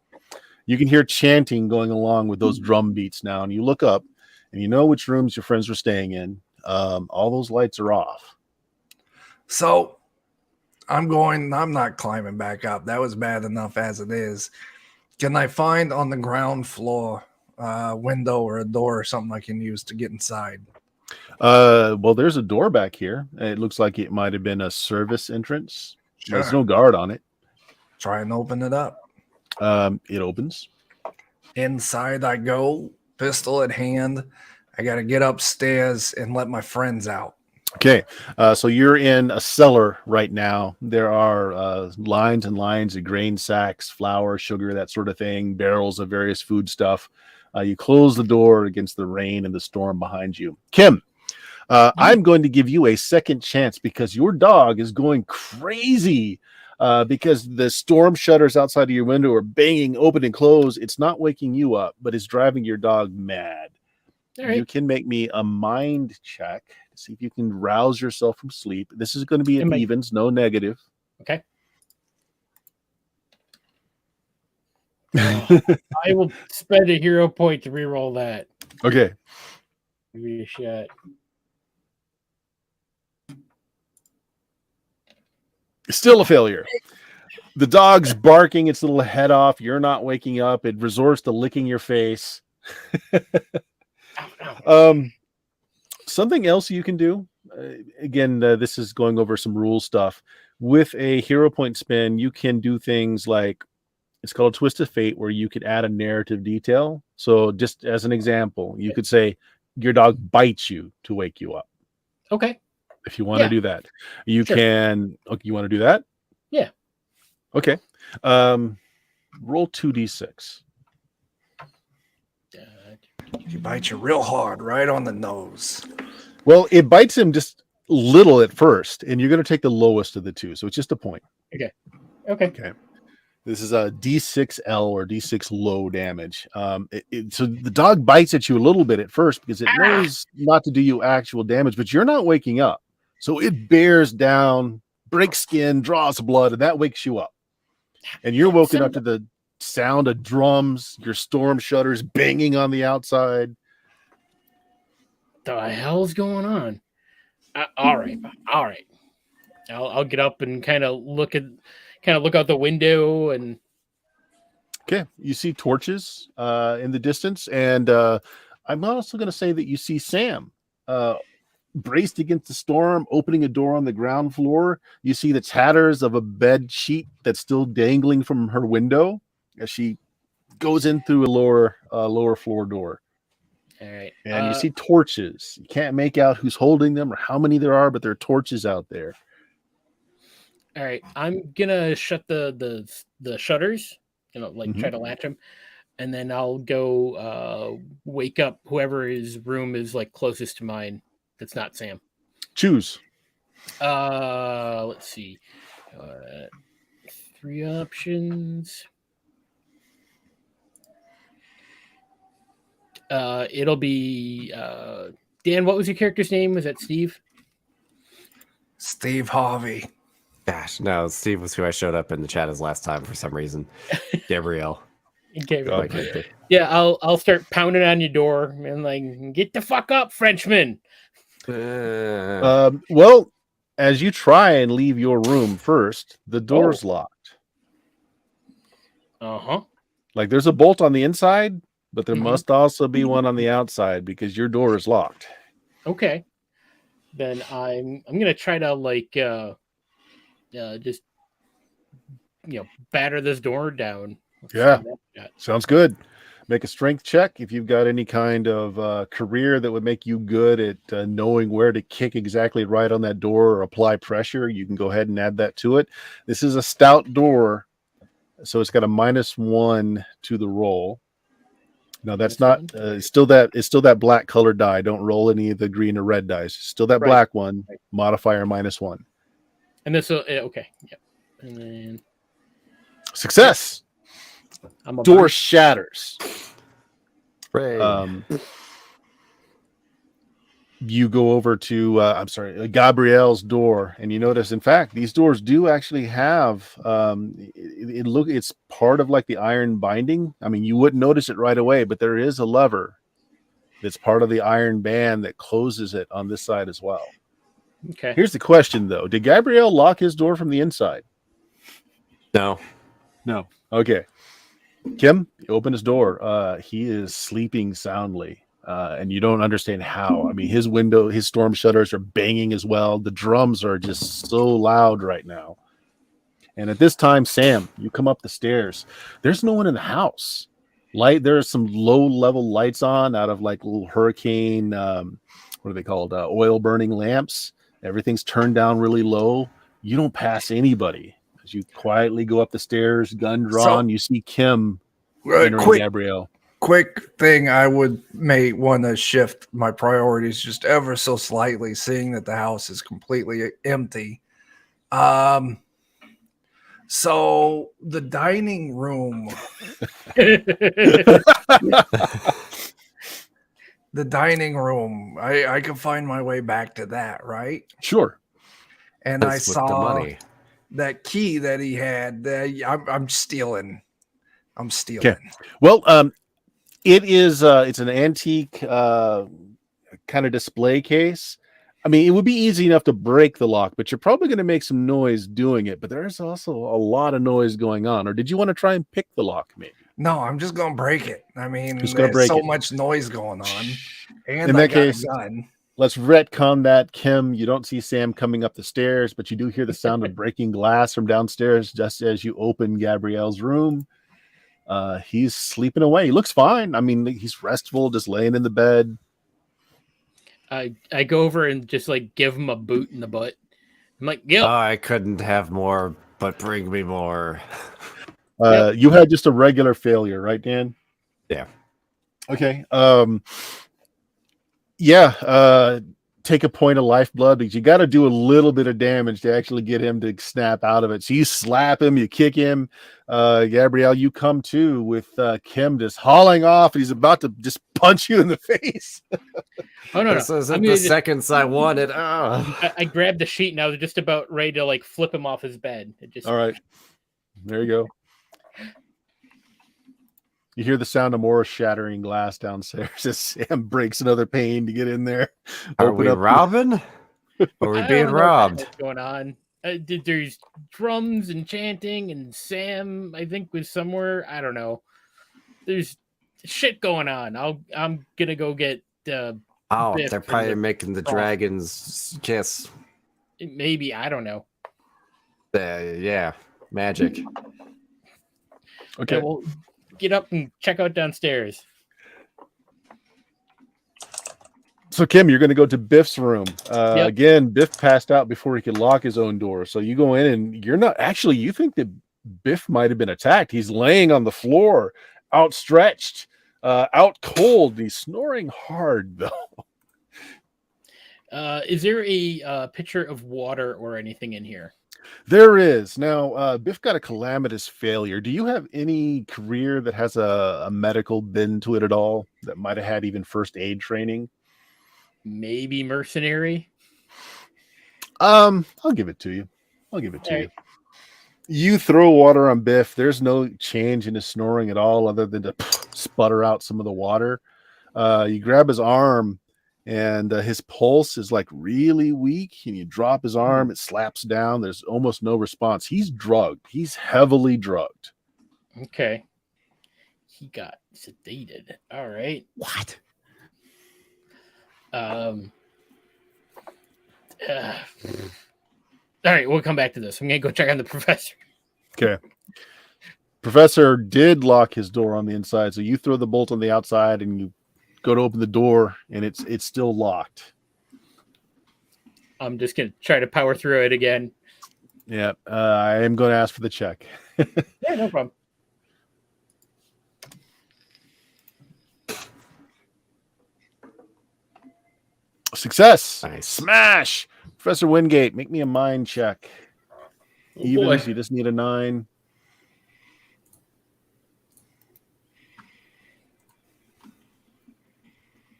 You can hear chanting going along with those drum beats now, and you look up, and you know which rooms your friends were staying in. All those lights are off. So I'm not climbing back up. That was bad enough as it is. Can I find on the ground floor window or a door or something I can use to get inside? Well, there's a door back here. It looks like it might have been a service entrance. Sure. There's no guard on it. Try and open it up. It opens. Inside I go, pistol at hand. I got to get upstairs and let my friends out. Okay, so you're in a cellar right now. There are lines and lines of grain sacks, flour, sugar, that sort of thing, barrels of various food stuff. You close the door against the rain and the storm behind you. Kim, I'm going to give you a second chance because your dog is going crazy because the storm shutters outside of your window are banging open and close. It's not waking you up, but it's driving your dog mad. All You right. can make me a mind check to see if you can rouse yourself from sleep. This is going to be an evens, no negative. Okay. I will spend a hero point to reroll that. Okay. Give me a shot. Still a failure. The dog's barking its little head off. You're not waking up. It resorts to licking your face. Something else you can do. Again, this is going over some rule stuff. With a hero point spin, you can do things like it's called Twist of Fate, where you could add a narrative detail. So, just as an example, you could say your dog bites you to wake you up. Okay. If you want to do that, you Sure. can. Okay, you want to do that? Yeah. Okay. Roll 2d6. You bite you real hard right on the nose. Well, it bites him just little at first, and you're going to take the lowest of the two. So it's just a point. Okay. This is a D6L or D6 low damage. So the dog bites at you a little bit at first because it knows not to do you actual damage, but you're not waking up. So it bears down, breaks skin, draws blood, and that wakes you up. And you're woken up to the sound of drums, your storm shutters banging on the outside. The hell's going on? All right. I'll get up and kind of look out the window and. Okay, you see torches in the distance, and I'm also going to say that you see Sam braced against the storm, opening a door on the ground floor. You see the tatters of a bed sheet that's still dangling from her window as she goes in through a lower floor door. All right. And you see torches. You can't make out who's holding them or how many there are, but there are torches out there. All right. I'm gonna shut the shutters. Try to latch them, and then I'll go wake up whoever his room is closest to mine. That's not Sam. Choose. Let's see. 3 options. It'll be Dan. What was your character's name? Was that Steve? Steve Harvey. Gosh, no, Steve was who I showed up in the chat as last time for some reason. Gabrielle. Okay. Yeah, I'll start pounding on your door and get the fuck up, Frenchman. Well, as you try and leave your room first, the door's locked. There's a bolt on the inside, but there must also be one on the outside because your door is locked. Okay. Then I'm gonna try to just batter this door down. Yeah, sounds good. Make a strength check if you've got any kind of career that would make you good at knowing where to kick exactly right on that door or apply pressure. You can go ahead and add that to it. This is a stout door, so it's got a -1 to the roll. No, that's not. It's still that black colored die. Don't roll any of the green or red dice. Still that black one. Modifier -1. And this will okay. Yep. And then success. Door shatters. Hooray. You go over to Gabrielle's door, and you notice, in fact, these doors do actually have it's part of like the iron binding. I mean, you wouldn't notice it right away, but there is a lever that's part of the iron band that closes it on this side as well. Okay. Here's the question, though: did Gabrielle lock his door from the inside? No. Okay. Kim, you open his door. He is sleeping soundly. And you don't understand how. I mean, his storm shutters are banging as well. The drums are just so loud right now. And at this time, Sam, you come up the stairs. There's no one in the house. There are some low-level lights on out of like little hurricane, what are they called? Oil burning lamps. Everything's turned down really low. You don't pass anybody. As you quietly go up the stairs, gun drawn, you see Kim entering Gabrielle. Quick thing, I may want to shift my priorities just ever so slightly, seeing that the house is completely empty. So the dining room, I can find my way back to that, right? Sure. And I saw that key that he had. I'm stealing. Okay. Well, it's an antique kind of display case. I mean, it would be easy enough to break the lock, but you're probably going to make some noise doing it. But there's also a lot of noise going on. Or did you want to try and pick the lock, maybe? No, I'm just going to break it. I mean, there's so much noise going on. And in that case, let's retcon that. Kim, you don't see Sam coming up the stairs, but you do hear the sound of breaking glass from downstairs just as you open Gabrielle's room. He's sleeping away. He looks fine. I mean, he's restful, just laying in the bed. I go over and just like give him a boot in the butt. I'm like, yo. I couldn't have more, but bring me more. You had just a regular failure, right, Dan? Yeah. Okay. Take a point of lifeblood because you got to do a little bit of damage to actually get him to snap out of it. So you slap him, you kick him. Gabrielle, you come to with Kim just hauling off. And he's about to just punch you in the face. Oh, no. This isn't the seconds I wanted. I grabbed the sheet and I was just about ready to like flip him off his bed. All right. There you go. You hear the sound of more shattering glass downstairs as Sam breaks another pane to get in there. Are we robbing? Are we being robbed? What's going on? There's drums and chanting, and Sam, I think, was somewhere. I don't know. There's shit going on. I'm gonna go get. They're probably making the dragons kiss. Maybe, I don't know. Yeah, magic. Okay. Yeah, well, get up and check out downstairs. So, Kim, you're going to go to Biff's room. Again, Biff passed out before he could lock his own door. So you go in and you think that Biff might have been attacked. He's laying on the floor, outstretched, out cold. He's snoring hard, though. Is there a pitcher of water or anything in here? There is. Now, Biff got a calamitous failure. Do you have any career that has a medical bend to it at all that might have had even first aid training? Maybe mercenary? I'll give it to you. You throw water on Biff. There's no change in his snoring at all other than to sputter out some of the water. You grab his arm and his pulse is like really weak, and you drop his arm, it slaps down. There's almost no response. He's drugged. He's heavily drugged. Okay. He got sedated. All right. What? All right, we'll come back to this. I'm gonna go check on the professor. Okay. Professor did lock his door on the inside, so you throw the bolt on the outside and you go to open the door, and it's still locked. I'm just gonna try to power through it again. Yeah, I am going to ask for the check. Yeah, no problem. Success. Nice. Smash. Professor Wingate, make me a mind check. Oh, Even boy. if you just need a 9.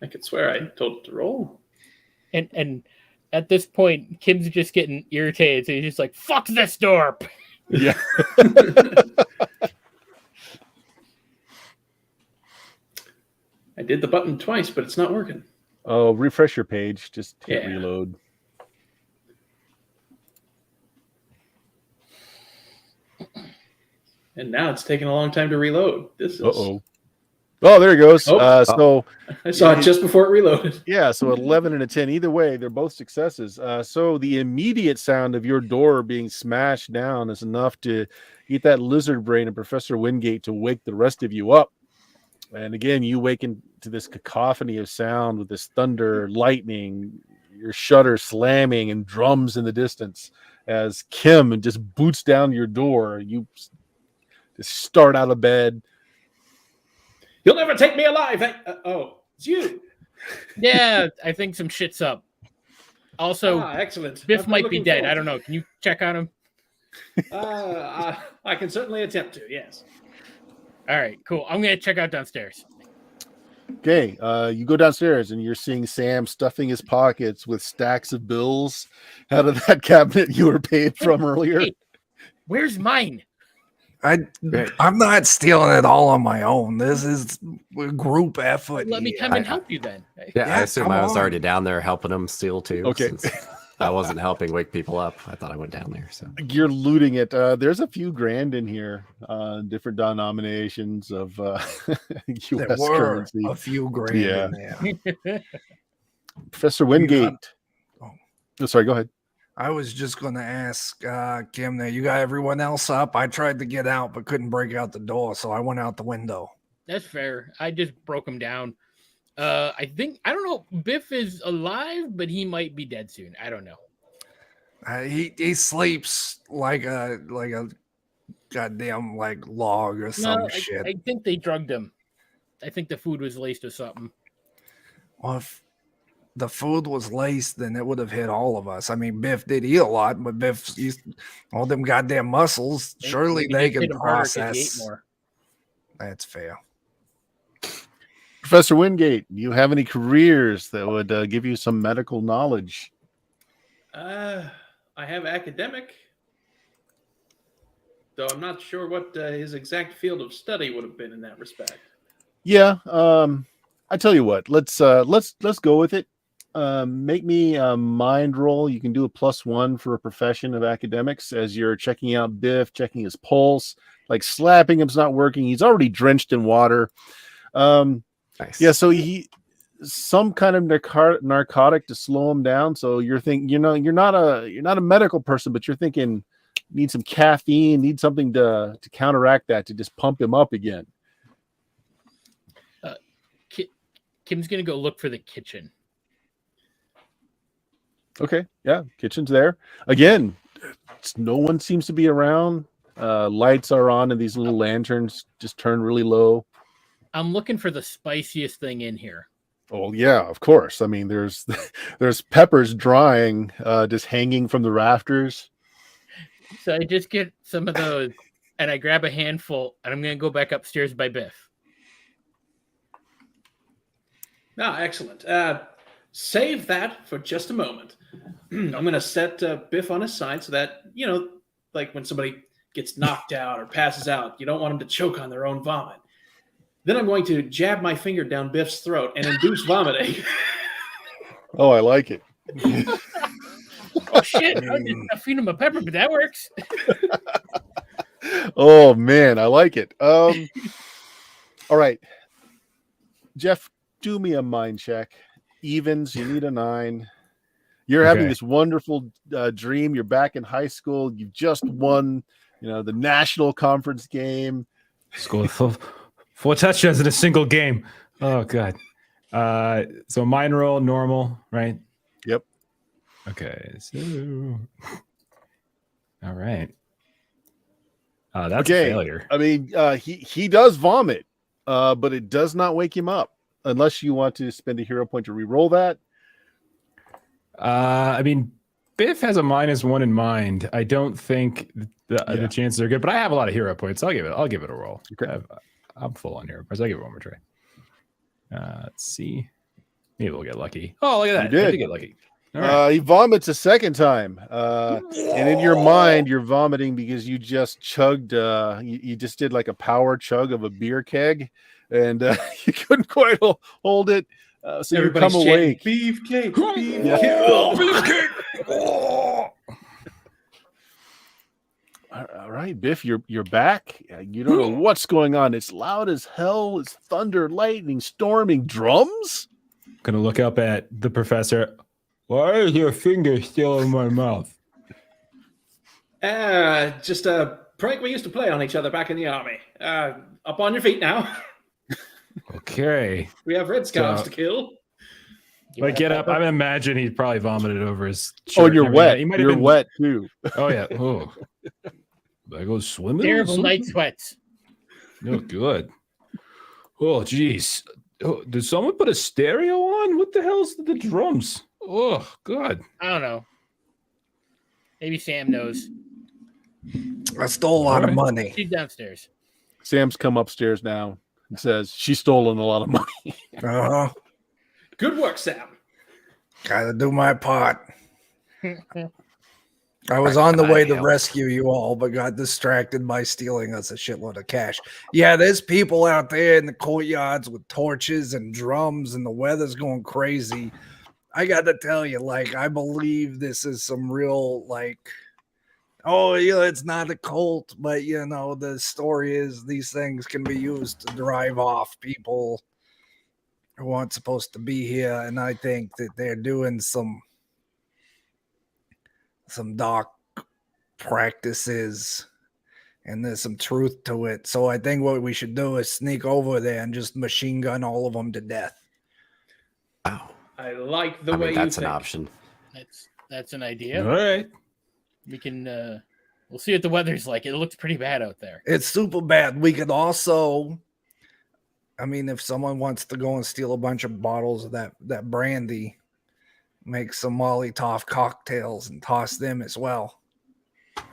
I could swear I told it to roll. And at this point, Kim's just getting irritated. So he's just like, fuck this door. Yeah. I did the button twice, but it's not working. Oh, refresh your page. Just hit Yeah. reload. And now it's taking a long time to reload. This is. Uh-oh. Oh, there it goes. Oh. So I saw it just before it reloaded. yeah, so 11 and a 10. Either way, they're both successes. So the immediate sound of your door being smashed down is enough to get that lizard brain of Professor Wingate to wake the rest of you up. And again, you waken to this cacophony of sound with this thunder, lightning, your shutter slamming, and drums in the distance as Kim just boots down your door. You just start out of bed. You'll never take me alive. It's you. Yeah, I think some shit's up. Also, Excellent. Biff I'm might be looking dead. forward I don't know. Can you check on him? I can certainly attempt to, yes. All right, cool. I'm going to check out downstairs. Okay, you go downstairs and you're seeing Sam stuffing his pockets with stacks of bills out of that cabinet you were paid from earlier. Hey, where's mine? I'm not stealing it all on my own. This is a group effort. Let me here. come and help you then. Yeah, I Yeah, assume come I was on. already down there helping them steal too. Okay. since I wasn't helping wake people up. I thought I went down there. So You're looting it. There's a few grand in here, different denominations of There U.S. were currency. a few grand in there. Professor Wingate. Oh. Oh, sorry, go ahead. I was just going to ask Kim there, you got everyone else up? I tried to get out, but couldn't break out the door, so I went out the window. That's fair. I just broke him down. I don't know. Biff is alive, but he might be dead soon. I don't know. He sleeps like a goddamn log or some shit. I think they drugged him. I think the food was laced with something. Well, if the food was laced, then it would have hit all of us. I mean, Biff did eat a lot, but all them goddamn muscles, surely Maybe they just hit can him harder 'cause he ate process. more. That's fair. Professor Wingate, do you have any careers that would give you some medical knowledge? I have academic, though I'm not sure what his exact field of study would have been in that respect. Yeah, I tell you what. Let's go with it. Make me a mind roll. You can do a +1 for a profession of academics as you're checking out Biff, checking his pulse. Like slapping him's not working. He's already drenched in water. nice. Yeah, so he some kind of narcotic to slow him down. So you're thinking, you're not a medical person, but you're thinking need some caffeine, need something to counteract that, to just pump him up again. Kim's gonna go look for the kitchen. Okay, yeah, kitchen's there. Again, no one seems to be around. Lights are on and these little lanterns just turn really low. I'm looking for the spiciest thing in here. Oh yeah, of course. I mean, there's peppers drying, just hanging from the rafters. So I just get some of those and I grab a handful and I'm gonna go back upstairs by Biff. Excellent. Save that for just a moment. I'm going to set Biff on his side so that, like when somebody gets knocked out or passes out, you don't want them to choke on their own vomit. Then I'm going to jab my finger down Biff's throat and induce vomiting. Oh, I like it. Oh shit! I didn't feed him a pepper, but that works. Oh man, I like it. All right, Jeff, do me a mind check. Evens, you need a 9. You're having Okay. this wonderful dream. You're back in high school. You've just won, the national conference game. Scored 4 touchdowns in a single game. Oh god. So mine roll normal, right? Yep. Okay. So all right. That's Okay. a failure. I mean, he does vomit, but it does not wake him up unless you want to spend a hero point to re-roll that. I mean, Biff has a -1 in mind. I don't think the chances are good, but I have a lot of hero points. I'll give it a roll. Okay. I'm full on hero points. I'll give it one more try. Let's see. Maybe we'll get lucky. Oh, look at that! You did. I did get lucky. All right. He vomits a second time, and in your mind, you're vomiting because you just chugged. You just did like a power chug of a beer keg, and you couldn't quite hold it. So you Everybody's come chanting, awake. beefcake, beefcake. Yeah. All right, Biff, you're back. You don't know what's going on. It's loud as hell. It's thunder, lightning, storming, drums. Gonna look up at the professor. Why is your finger still in my mouth? Just a prank we used to play on each other back in the army. Up on your feet now. Okay. We have red scarves to kill. Like, get up. I imagine he probably vomited over his shirt. Oh, and you're wet. He might have You're been wet too. Oh yeah. Oh. I go swimming. Terrible night sweats. No good. Oh jeez. Oh, did someone put a stereo on? What the hell's the drums? Oh God. I don't know. Maybe Sam knows. I stole a lot of money. She's downstairs. Sam's come upstairs now and says she's stolen a lot of money. Uh-huh. Good work, Sam. Gotta do my part. I was on the way to rescue you all, but got distracted by stealing us a shitload of cash. Yeah, there's people out there in the courtyards with torches and drums, and the weather's going crazy. I got to tell you, like, I believe this is some real, like, oh, yeah, it's not a cult, but, you know, the story is these things can be used to drive off people who aren't supposed to be here, and I think that they're doing some dark practices, and there's some truth to it. So I think what we should do is sneak over there and just machine gun all of them to death. Oh, I like the way that's you an think. option. That's an idea. All right. We can we'll see what the weather's like. It looks pretty bad out there. It's super bad. We could also, I mean, if someone wants to go and steal a bunch of bottles of that brandy, make some Molotov cocktails and toss them as well. I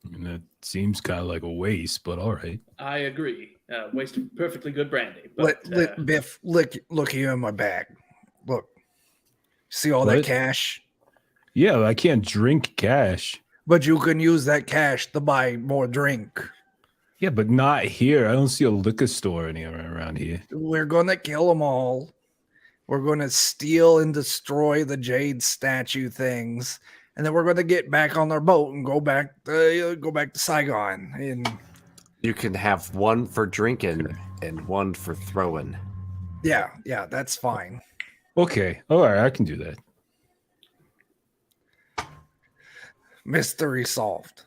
mean, that seems kind of like a waste, but all right. I agree. Waste of perfectly good brandy. But Biff, look here in my bag. Look, see all that What? cash? Yeah, I can't drink cash. But you can use that cash to buy more drink. Yeah, but not here. I don't see a liquor store anywhere around here. We're going to kill them all. We're going to steal and destroy the jade statue things. And then we're going to get back on our boat and go back to Saigon. And You can have one for drinking and one for throwing. yeah, that's fine. Okay. All right, I can do that. Mystery solved.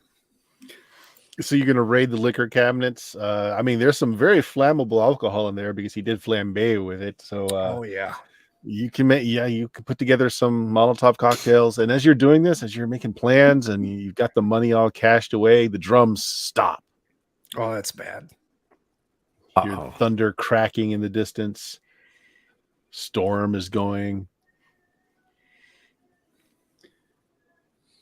So you're going to raid the liquor cabinets. I mean, there's some very flammable alcohol in there because he did flambe with it. So Oh yeah. you can put together some Molotov cocktails. And as you're doing this, as you're making plans and you've got the money all cashed away, the drums stop. Oh, that's bad. Your thunder cracking in the distance. Storm is going.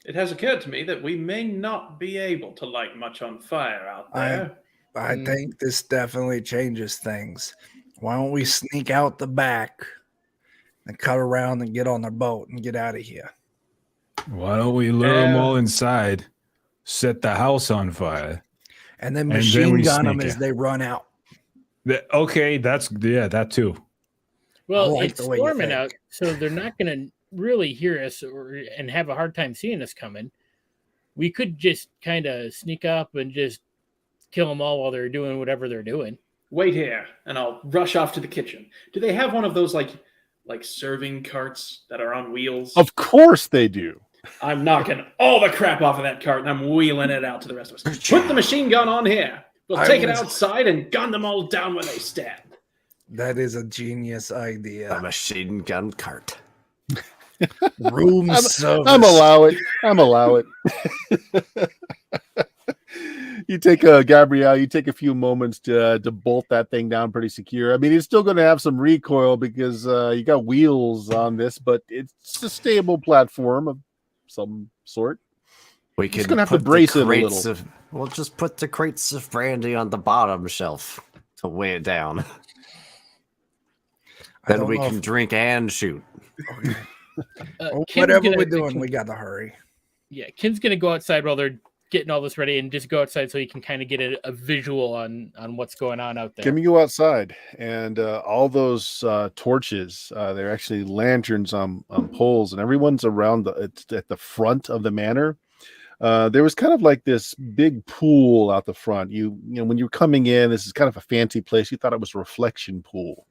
it has occurred to me that we may not be able to light much on fire out there. I think this definitely changes things. Why don't we sneak out the back and cut around and get on their boat and get out of here? Why don't we lure them all inside, set the house on fire? And then then machine we gun them sneak as out. they run out. Okay, that too. Well, like it's the way you storming think. out, so they're not going to really hear us and have a hard time seeing us coming. We could just kind of sneak up and just kill them all while they're doing whatever they're doing. Wait here, and I'll rush off to the kitchen. Do they have one of those like serving carts that are on wheels? Of course they do. I'm knocking all the crap off of that cart and I'm wheeling it out to the rest of us. Put the machine gun on here. We'll take it outside and gun them all down where they stand. That is a genius A idea. machine gun cart. Room service. I'm allow it. You take Gabrielle, you take a few moments to bolt that thing down pretty secure. I mean, it's still going to have some recoil because you got wheels on this, but it's a stable platform of some sort. We could gonna have to put the brace it a crates little. we'll just put the crates of brandy on the bottom shelf to weigh it down. I Then don't we know can if- drink and shoot. okay. Well, Kim's whatever gonna- we're doing, we got to hurry. Yeah, Kim's gonna go outside while they're getting all this ready, and just go outside so he can kind of get a visual on what's going on out there. Can you go outside and all those torches? They're actually lanterns on poles, and everyone's around it's at the front of the manor. There was kind of like this big pool out the front. You know, when you're coming in, this is kind of a fancy place. You thought it was a reflection pool.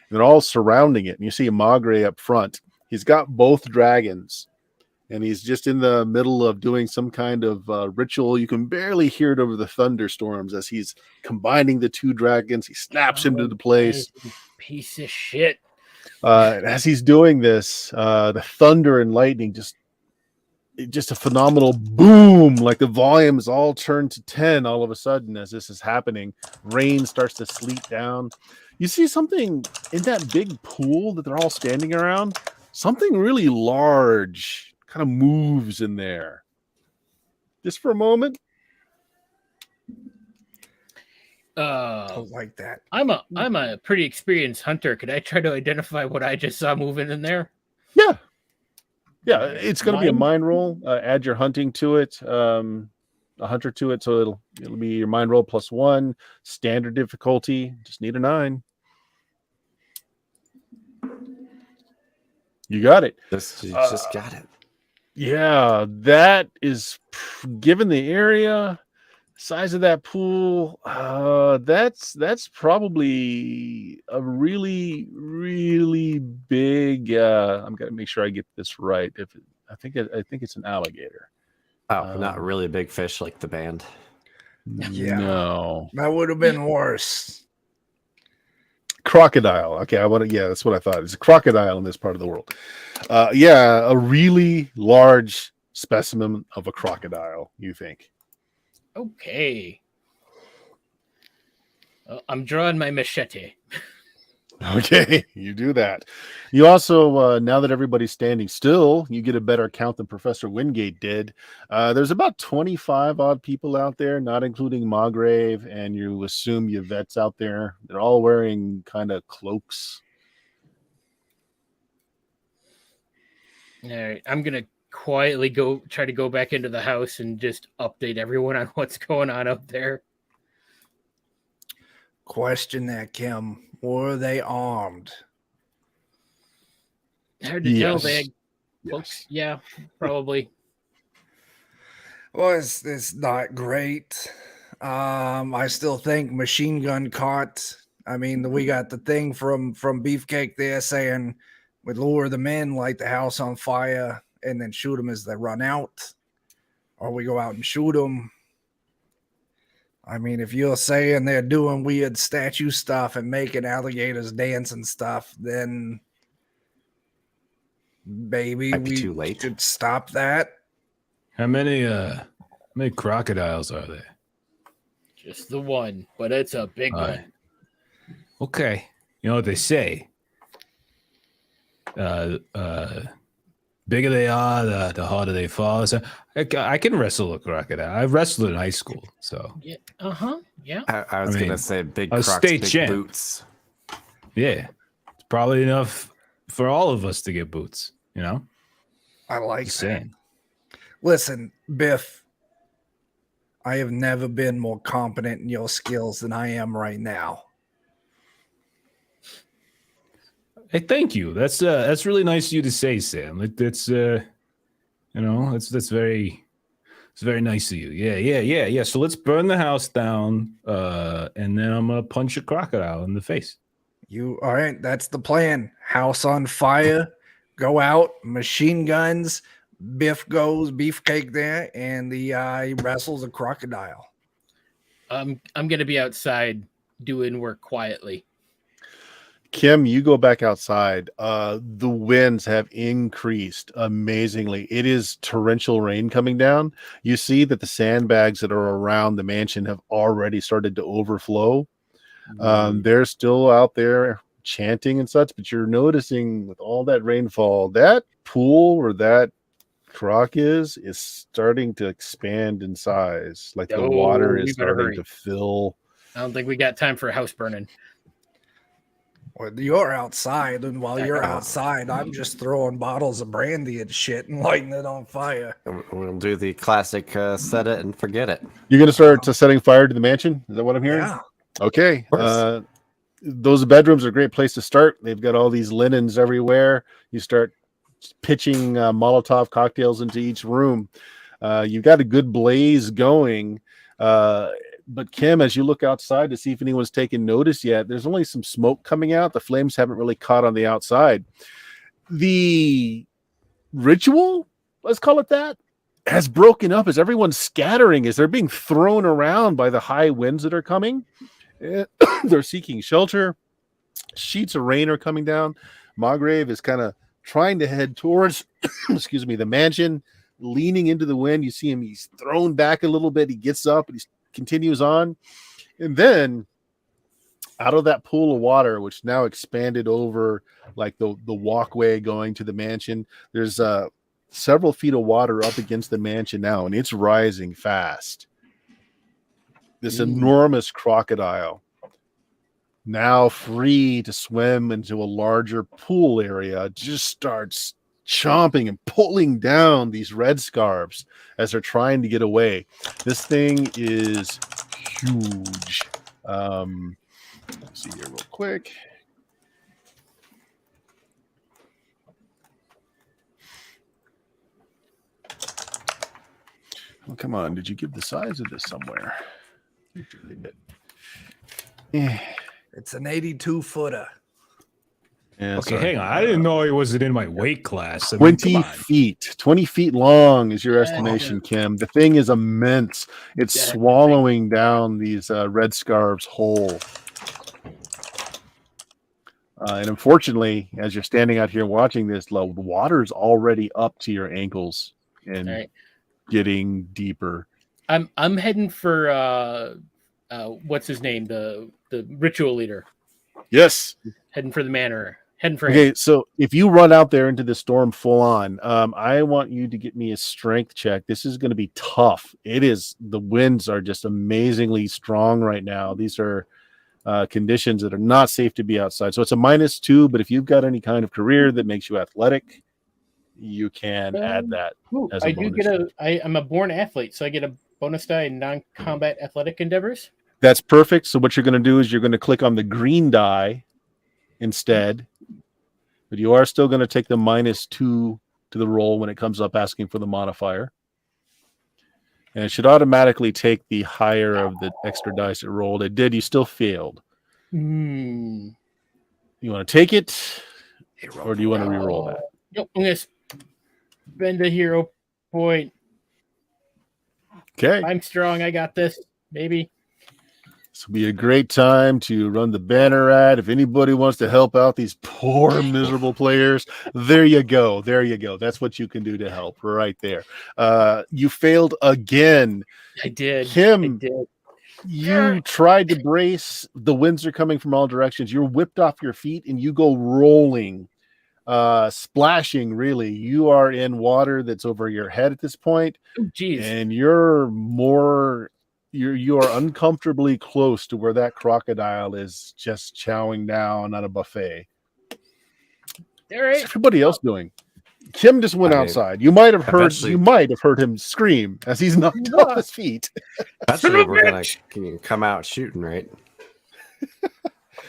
And they're all surrounding it. And you see Magre up front. He's got both dragons, and he's just in the middle of doing some kind of ritual. You can barely hear it over the thunderstorms as he's combining the two dragons. He snaps into the place. Piece of shit. As he's doing this, the thunder and lightning just a phenomenal boom, like the volume is all turned to 10 all of a sudden as this is happening. Rain starts to sleet down. You see something in that big pool that they're all standing around. Something really large kind of moves in there. Just for a moment. Don't like that. I'm a pretty experienced hunter. Could I try to identify what I just saw moving in there? Yeah. Yeah, it's going to be a Mine? mind roll. Add your hunting to it, a hunter to it, so it'll be your mind roll +1. Standard difficulty. Just need a 9. You got it. You just got it. Yeah, that is given the area, size of that pool. That's probably a really, really big. I'm gonna make sure I get this right. I think it's an alligator. Oh, not really big fish like the band. Yeah. No, That would have been worse. crocodile. Okay, that's what I thought. It's a crocodile in this part of the world. Yeah, a really large specimen of a crocodile. You think? Okay. I'm drawing my machete. Okay, you do that. You also, now that everybody's standing still, you get a better count than Professor Wingate did. There's about 25 odd people out there, not including Magrave, and you assume Yvette's out there. They're all wearing kind of cloaks. All right, I'm gonna quietly try to go back into the house and just update everyone on what's going on out there. Question that, Kim. Were they armed? Hard to tell. Yes. They had cloaks. Yeah, probably. Well, it's not great. I still think machine gun caught. I mean, we got the thing from Beefcake there saying we lure them in, light the house on fire, and then shoot them as they run out, or we go out and shoot them. I mean, if you're saying they're doing weird statue stuff and making alligators dance and stuff, then maybe Might be we too late. should stop that. How many crocodiles are there? Just the one, but it's a big All one. right. Okay. You know what they say? Bigger they are, the harder they fall. So I can wrestle a crocodile. I wrestled in high school, so Yeah. Yeah. I was I mean, gonna say big I was Crocs, state big champ. boots. yeah, it's probably enough for all of us to get boots. You know, I like just that. saying. Listen, Biff, I have never been more competent in your skills than I am right now. Hey, thank you. That's really nice of you to say, Sam. That's that's very, it's very nice of you. Yeah. So let's burn the house down, and then I'm gonna punch a crocodile in the face. You all right? That's the plan. House on fire, go out, machine guns. Biff goes, Beefcake there, and he wrestles a crocodile. I'm gonna be outside doing work quietly. Kim, you go back outside. The winds have increased amazingly. It is torrential rain coming down. You see that the sandbags that are around the mansion have already started to overflow. They're still out there chanting and such, but you're noticing with all that rainfall, that pool where that croc is starting to expand in size. Like the water we is better starting hurry. to fill. I don't think we got time for a house burning. Well, you're outside, and while you're outside, I'm just throwing bottles of brandy and shit and lighting it on fire. We'll do the classic set it and forget it. You're going to start setting fire to the mansion? Is that what I'm hearing? Yeah. Okay. Those bedrooms are a great place to start. They've got all these linens everywhere. You start pitching Molotov cocktails into each room. You've got a good blaze going. But Kim, as you look outside to see if anyone's taken notice yet, there's only some smoke coming out. The flames haven't really caught on the outside. The ritual, let's call it that, has broken up as everyone's scattering, as they're being thrown around by the high winds that are coming. They're seeking shelter. Sheets of rain are coming down. Margrave is kind of trying to head towards, the mansion, leaning into the wind. You see him, he's thrown back a little bit. He gets up and he continues on. And then out of that pool of water, which now expanded over like the walkway going to the mansion, there's several feet of water up against the mansion now, and it's rising fast. This enormous crocodile, now free to swim into a larger pool area, just starts chomping and pulling down these red scarves as they're trying to get away. This thing is huge. Let's see here real quick. Oh, come on. Did you give the size of this somewhere? It's an 82-footer. Yeah, Okay, sorry. hang on. I didn't know it wasn't in my weight class. I mean, 20 come on. feet. 20 feet long is your estimation, Kim. The thing is immense. It's swallowing down these red scarves whole. And unfortunately, as you're standing out here watching this, the water's already up to your ankles and getting deeper. I'm heading for what's his name? The ritual leader. Yes. Heading for the manor. Heading for him. Okay, so if you run out there into the storm full on, I want you to get me a strength check. This is going to be tough. It is. The winds are just amazingly strong right now. These are conditions that are not safe to be outside. So it's a -2, but if you've got any kind of career that makes you athletic, you can add that. As a I do bonus. get I'm a born athlete, so I get a bonus die in non-combat athletic endeavors. That's perfect. So what you're going to do is you're going to click on the green die instead, but you are still going to take the -2 to the roll when it comes up asking for the modifier. And it should automatically take the higher of the extra dice it rolled. It did. You still failed. You want to take it, or do you want to re-roll that? Nope, I'm going to spend a hero point. Okay. I'm strong. I got this, baby. This will be a great time to run the banner ad. If anybody wants to help out these poor, miserable players, there you go. There you go. That's what you can do to help right there. You failed again. I did. Kim, I did. you tried to brace. The winds are coming from all directions. You're whipped off your feet and you go rolling, splashing, really. You are in water that's over your head at this point. Oh, geez. And you are uncomfortably close to where that crocodile is just chowing down on a buffet. All right. What's everybody else doing? Kim just went outside. You might have heard him scream as he's knocked off his feet. Eventually, we're gonna come out shooting, right?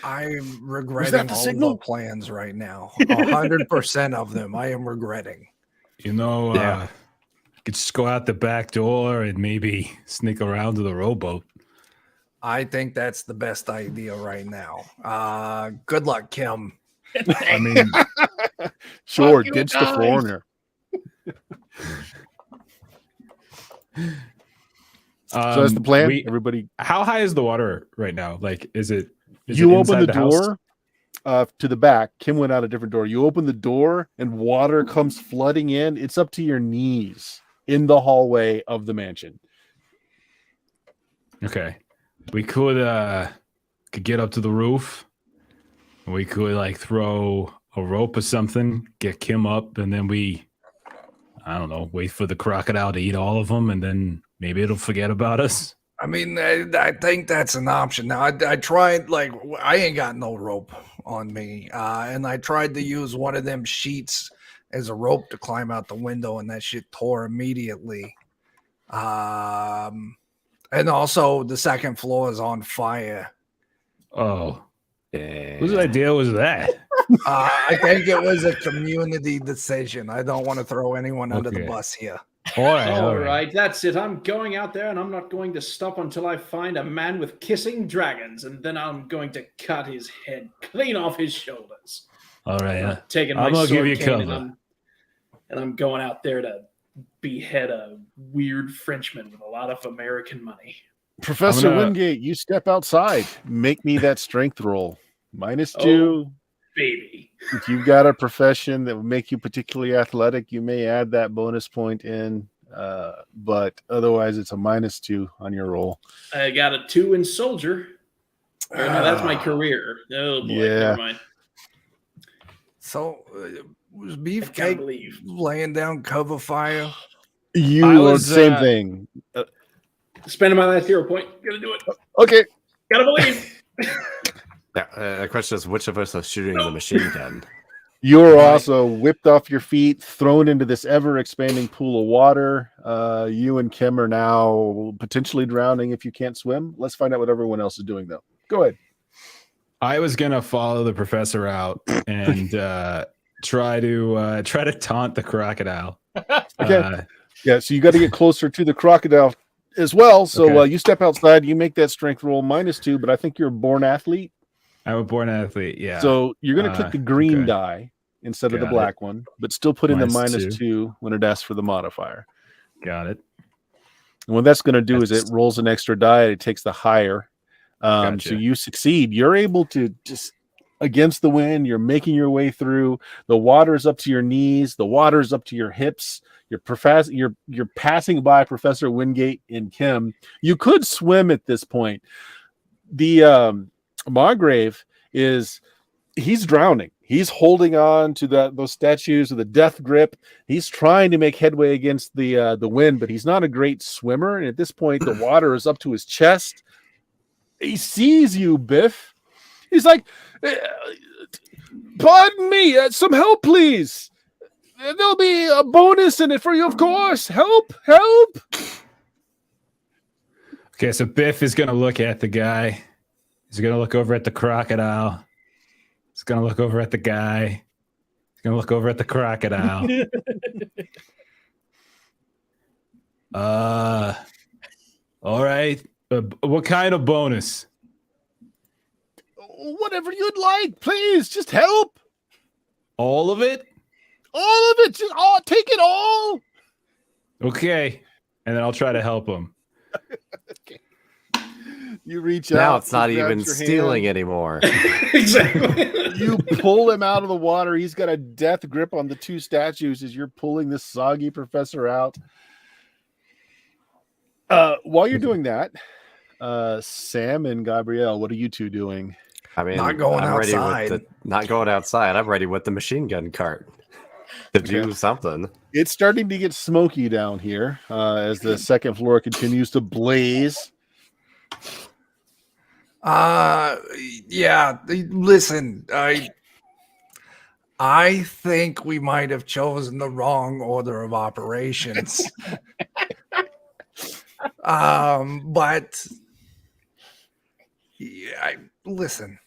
I'm regretting all the plans right now. 100% of them. I am regretting. You know, could just go out the back door and maybe sneak around to the rowboat. I think that's the best idea right now. Good luck, Kim. I mean, sure, ditch the foreigner. So that's the plan. Everybody, how high is the water right now? Like, is it? You open the door to the back. Kim went out a different door. You open the door and water comes flooding in. It's up to your knees in the hallway of the mansion. Okay, we could get up to the roof. We could like throw a rope or something, get Kim up, and then I don't know, wait for the crocodile to eat all of them, and then maybe it'll forget about us. I mean, I think that's an option. Now, I tried, like, I ain't got no rope on me. And I tried to use one of them sheets as a rope to climb out the window, and that shit tore immediately. And also, the second floor is on fire. Oh, Yeah. whose idea was that? I think it was a community decision. I don't want to throw anyone under the Okay. bus here. All right, that's it. I'm going out there and I'm not going to stop until I find a man with kissing dragons, and then I'm going to cut his head clean off his shoulders. All right. I'm taking my I'm gonna give sword you cane cover. and I'm going out there to behead a weird Frenchman with a lot of American money. Professor gonna- Wingate, you step outside. Make me that strength roll. -2. Baby. If you've got a profession that would make you particularly athletic, you may add that bonus point in. But otherwise, it's a -2 on your roll. I got a 2 in soldier. Or no, that's my career. Oh boy, Yeah. never mind. So, was I can't Beefcake believe. laying down cover fire? You I are was, same thing. Spending my last hero point. Gotta do it. Okay. Gotta believe. Yeah, the question is, which of us is shooting the machine gun? You're also whipped off your feet, thrown into this ever-expanding pool of water. You and Kim are now potentially drowning if you can't swim. Let's find out what everyone else is doing, though. Go ahead. I was gonna follow the professor out and try to taunt the crocodile. Okay. Yeah, so you got to get closer to the crocodile as well. So Okay. you step outside, you make that strength roll -2, but I think you're a born athlete. I'm a born athlete. Yeah. So you're going to click the green okay. die instead of the Got black one, but still put in the -2. -2 when it asks for the modifier. Got it. And what that's going to do is That's- it rolls an extra die. It takes the higher. So Gotcha. you succeed. You're able to just against the wind. You're making your way through. The water's up to your knees. The water's up to your hips. You're passing by Professor Wingate and Kim. You could swim at this point. The Margrave he's drowning. He's holding on to those statues with a death grip. He's trying to make headway against the wind, but he's not a great swimmer. And at this point, the water is up to his chest. He sees you, Biff. He's like, "Pardon me, some help, please. There'll be a bonus in it for you, of course. Help, help." Okay, so Biff is gonna look at the guy. He's gonna look over at the crocodile. He's gonna look over at the guy. He's gonna look over at the crocodile. All right. What kind of bonus? Whatever you'd like, please. Just help. All of it? All of it. Just take it all. Okay. And then I'll try to help him. You reach out. Now it's not you grab even your stealing hand, anymore. Exactly. You pull him out of the water. He's got a death grip on the two statues as you're pulling this soggy professor out. While you're doing that, Sam and Gabrielle, what are you two doing? I mean, Not going I'm ready outside. with not going outside. I'm ready with the machine gun cart to do something. It's starting to get smoky down here as the second floor continues to blaze. Yeah. Listen, I think we might have chosen the wrong order of operations. But yeah, listen,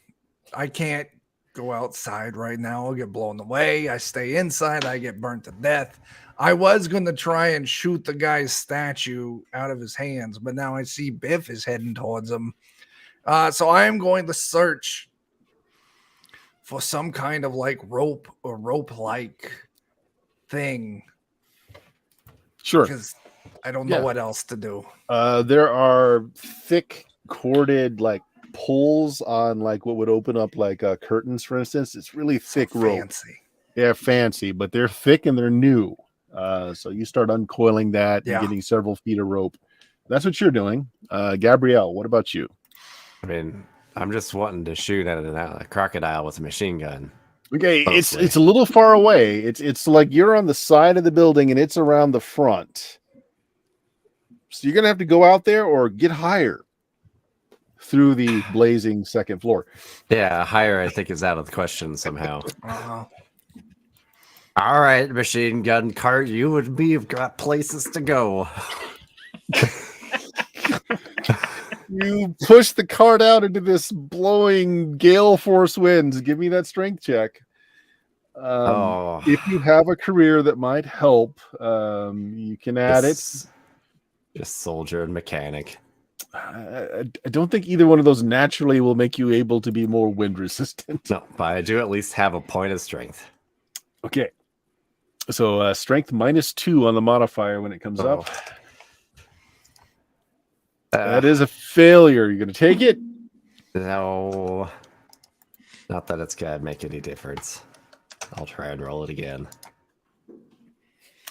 I can't go outside right now. I'll get blown away. I stay inside. I get burnt to death. I was going to try and shoot the guy's statue out of his hands, but now I see Biff is heading towards him. So I am going to search for some kind of like rope or rope-like thing Sure. because I don't know Yeah. what else to do. There are thick corded like pulls on like what would open up like curtains, for instance. It's really thick rope. Fancy. They're fancy, but they're thick and they're new. So you start uncoiling that Yeah. and getting several feet of rope. That's what you're doing. Gabrielle, what about you? I mean, I'm just wanting to shoot at a crocodile with a machine gun. Okay, Mostly. it's a little far away. It's like you're on the side of the building and it's around the front. So you're going to have to go out there or get higher through the blazing second floor. Yeah, higher I think is out of the question somehow. Uh-huh. All right, machine gun cart, you and me have got places to go. You push the cart out into this blowing gale force winds. Give me that strength check. If you have a career that might help, you can add it. Just soldier and mechanic. I don't think either one of those naturally will make you able to be more wind resistant. No, but I do at least have a point of strength. Okay. So strength -2 on the modifier when it comes up. That is a failure. You're going to take it? No. Not that it's going to make any difference. I'll try and roll it again.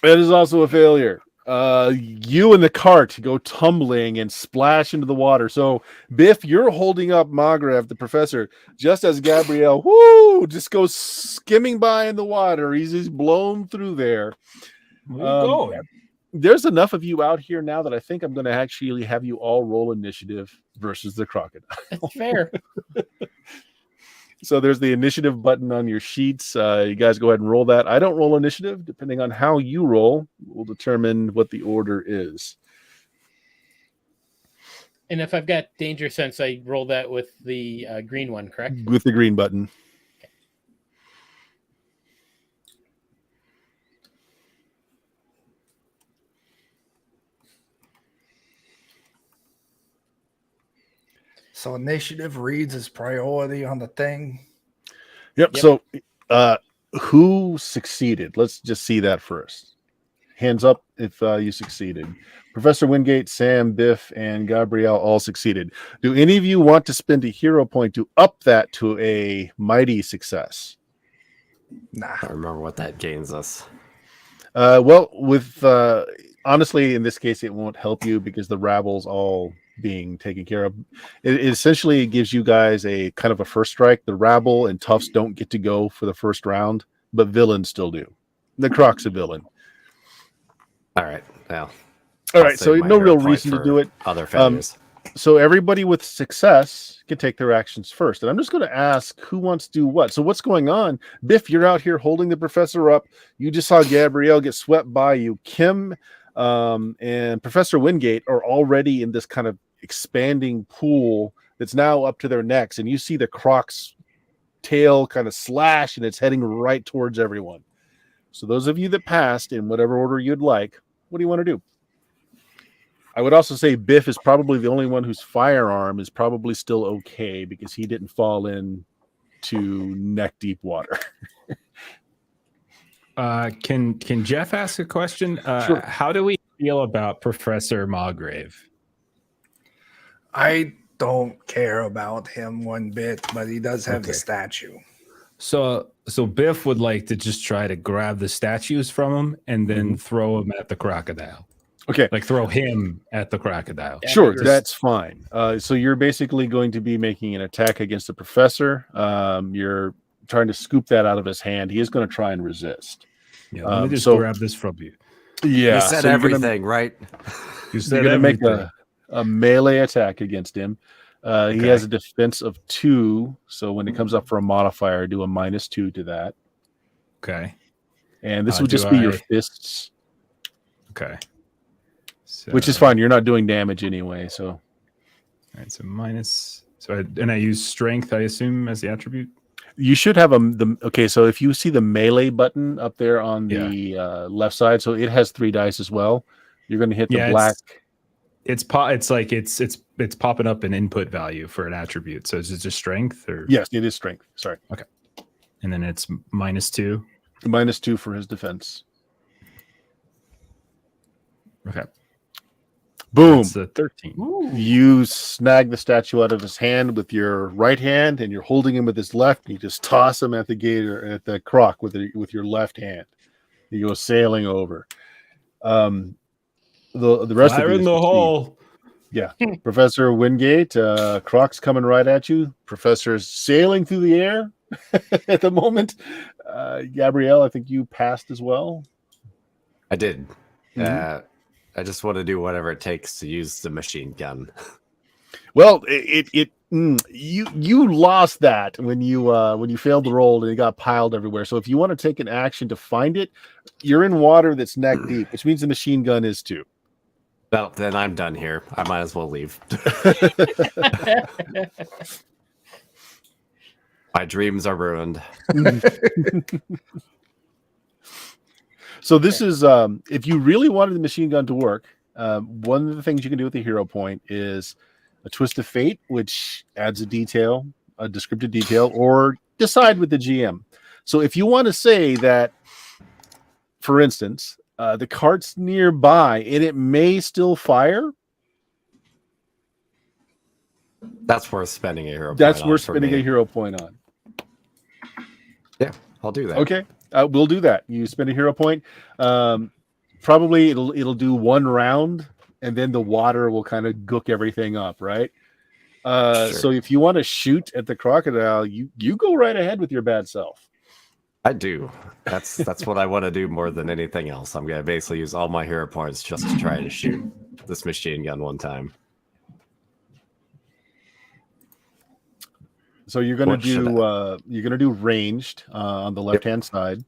That is also a failure. You and the cart go tumbling and splash into the water. So, Biff, you're holding up Magrev, the professor, just as Gabrielle, just goes skimming by in the water. He's blown through there. Where you going? There's enough of you out here now that I think I'm going to actually have you all roll initiative versus the crocodile. That's fair. So there's the initiative button on your sheets. You guys go ahead and roll that. I don't roll initiative. Depending on how you roll, will determine what the order is. And if I've got danger sense, I roll that with the green one, correct? With the green button. So initiative reads as priority on the thing. Yep. So who succeeded? Let's just see that first. Hands up if you succeeded. Professor Wingate, Sam, Biff, and Gabrielle all succeeded. Do any of you want to spend a hero point to up that to a mighty success? Nah. I don't remember what that gains us. Well, with honestly, in this case, it won't help you because the rabble's all being taken care of. It essentially gives you guys a kind of a first strike. The rabble and toughs don't get to go for the first round, but villains still do. The Croc's a villain. All right. Now. All right. So no real reason to do it. Other failures. So everybody with success can take their actions first. And I'm just going to ask who wants to do what. So what's going on? Biff, you're out here holding the professor up. You just saw Gabrielle get swept by you. Kim and Professor Wingate are already in this kind of expanding pool that's now up to their necks. And you see the Croc's tail kind of slash and it's heading right towards everyone. So those of you that passed in whatever order you'd like, what do you want to do? I would also say Biff is probably the only one whose firearm is probably still okay because he didn't fall in to neck deep water. Can Jeff ask a question? Sure. How do we feel about Professor Malgrave? I don't care about him one bit, but he does have the statue. So Biff would like to just try to grab the statues from him and then throw them at the crocodile. Okay. Like throw him at the crocodile. Sure, that's fine. So you're basically going to be making an attack against the professor. You're trying to scoop that out of his hand. He is going to try and resist. Yeah, let me just grab this from you. Yeah. You said everything, right? You're going to make a melee attack against him. He has a defense of 2. So when it comes up for a modifier, do a -2 to that. Okay. And this would just be your fists. Okay. So, which is fine. You're not doing damage anyway. So. All right. So minus. And I use strength, I assume, as the attribute. You should have so if you see the melee button up there on the left side, so it has 3 dice as well. You're going to hit the black. It's popping up an input value for an attribute. So is it just strength or? Yes, it is strength. Sorry. Okay. And then it's -2. -2 for his defense. Okay. Boom. That's 13. Ooh. You snag the statue out of his hand with your right hand, and you're holding him with his left. And you just toss him at the gator, at the croc with your left hand. You go sailing over. The rest Fire of in the hole. Yeah, Professor Wingate, Croc's coming right at you. Professor's sailing through the air at the moment. Gabrielle, I think you passed as well. I did. I just want to do whatever it takes to use the machine gun. Well, you lost that when you failed the roll and it got piled everywhere. So if you want to take an action to find it, you're in water that's neck deep, which means the machine gun is too. Well, then I'm done here. I might as well leave. My dreams are ruined. So this is if you really wanted the machine gun to work, one of the things you can do with the hero point is a twist of fate, which adds a descriptive detail, or decide with the GM. So if you want to say that, for instance, the cart's nearby and it may still fire, that's worth spending a hero point that's on worth for spending me. a hero point on. Yeah, I'll do that. Okay, we'll do that. You spend a hero point. Probably it'll do one round, and then the water will kind of gook everything up, right? Sure. So if you want to shoot at the crocodile, you go right ahead with your bad self. I do. That's what I want to do more than anything else. I'm gonna basically use all my hero points just to try to shoot this machine gun one time. So you're gonna What should do ranged on the left hand side.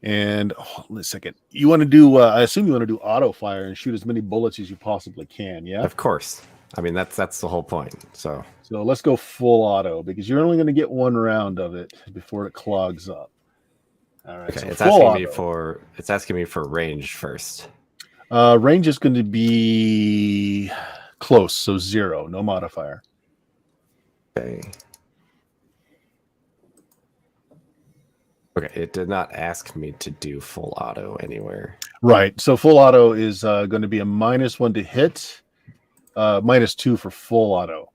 And hold on a second. You want to do? I assume you want to do auto fire and shoot as many bullets as you possibly can. Yeah. Of course. I mean that's the whole point. So let's go full auto because you're only going to get one round of it before it clogs up. All right. okay, So it's full asking me for range first. Range is going to be close, so 0, no modifier. Okay. Okay, it did not ask me to do full auto anywhere. Right. So full auto is going to be a -1 to hit, -2 for full auto.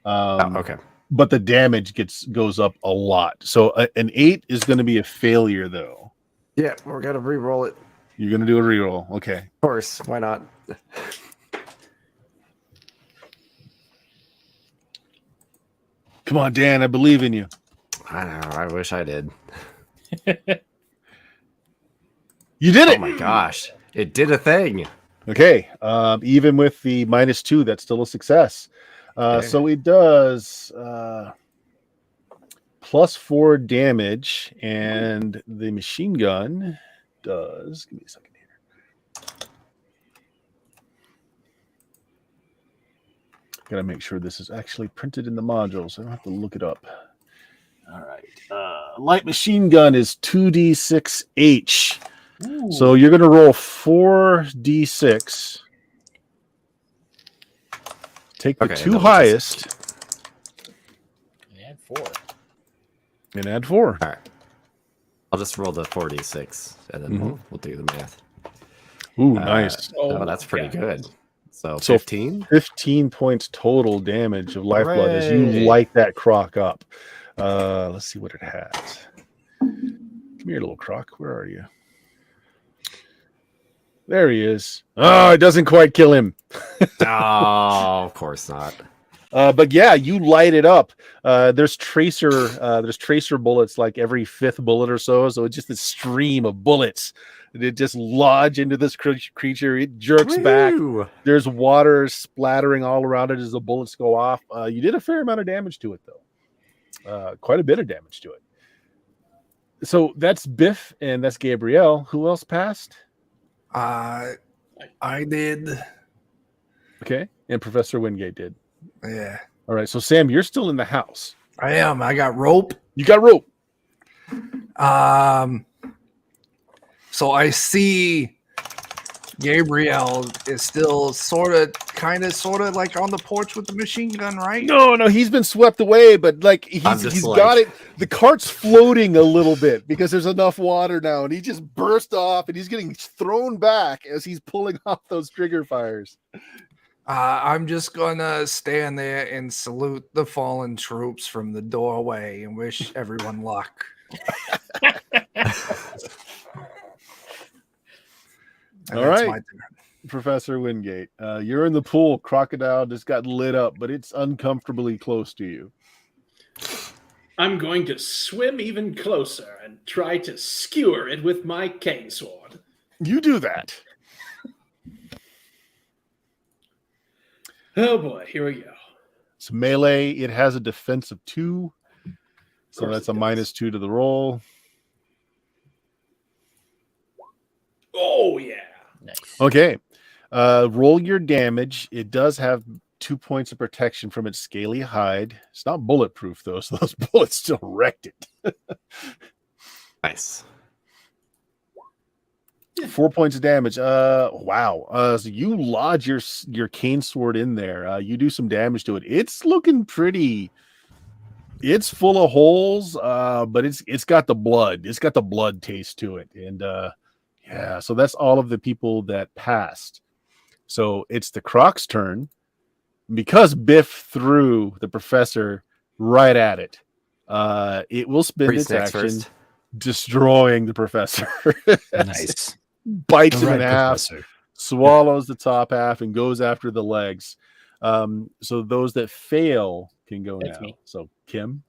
Okay. But the damage goes up a lot. So an 8 is going to be a failure, though. Yeah, we're gonna re-roll it. You're going to do a reroll. Okay. Of course, why not? Come on, Dan. I believe in you. I know, I wish I did. You did it. Oh my gosh, it did a thing. Okay. Even with the -2, that's still a success. Okay. So it does +4 damage, and the machine gun does. Give me a second here. Gotta make sure this is actually printed in the module, so I don't have to look it up. All right. Light machine gun is 2d6H. Ooh. So you're going to roll 4d6. Take the Okay, two that was highest And add 4. and add 4. All right, I'll just roll the 4d6 and then we'll do the math. Ooh, nice. Oh, that's pretty good. So So 15. 15 points total damage of lifeblood as you Hooray. light that croc up. Let's see what it has. Come here, little croc. Where are you? There he is. Oh, it doesn't quite kill him. Oh, of course not. But yeah, you light it up. There's tracer bullets like every 5th bullet or so. So it's just a stream of bullets. It just lodge into this creature. It jerks back. Woo! There's water splattering all around it as the bullets go off. You did a fair amount of damage to it, though. Quite a bit of damage to it. So that's Biff and that's Gabrielle. Who else passed? I did. Okay. And Professor Wingate did. Yeah, All right. So, Sam, you're still in the house. I am. I got rope. You got rope. So I see Gabriel is still sort of like on the porch with the machine gun, right? No, he's been swept away, but like he's like- got it. The cart's floating a little bit because there's enough water now, and he just burst off, and he's getting thrown back as he's pulling off those trigger fires. I'm just gonna stand there and salute the fallen troops from the doorway and wish everyone luck. And All that's right. my turn. Professor Wingate, you're in the pool. Crocodile just got lit up, but it's uncomfortably close to you. I'm going to swim even closer and try to skewer it with my cane sword. You do that. Oh boy, here we go. It's melee. It has a defense of 2. So that's a -2 to the roll. Oh yeah. Nice. Okay. Roll your damage. It does have 2 points of protection from its scaly hide. It's not bulletproof, though, so those bullets still wrecked it. Nice. 4 points of damage. Wow. So you lodge your cane sword in there. You do some damage to it. It's looking pretty. It's full of holes, but it's got the blood. It's got the blood taste to it, and yeah. So that's all of the people that passed. So it's the Croc's turn. Because Biff threw the professor right at it, it will spend Three its snakes action first. destroying the professor. Nice. Bites All him in right, half, Professor. swallows the top half, and goes after the legs. So those that fail can go That's now. me. So Kim,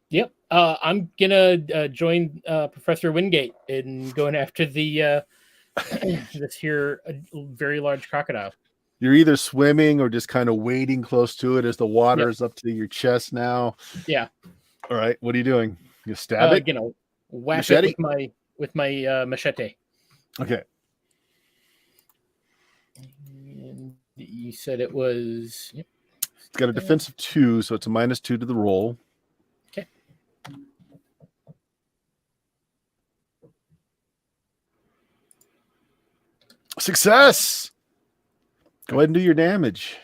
Yep. I'm gonna join Professor Wingate in going after the this here very large crocodile. you're either swimming or just kind of wading close to it as the water is up to your chest now. Yeah. All right, what are you doing? You stab it? Whack Machete? it with my machete. Okay. And you said it was. Yep. It's got a defense of 2, so it's a -2 to the roll. Okay. Success! Go ahead and do your damage.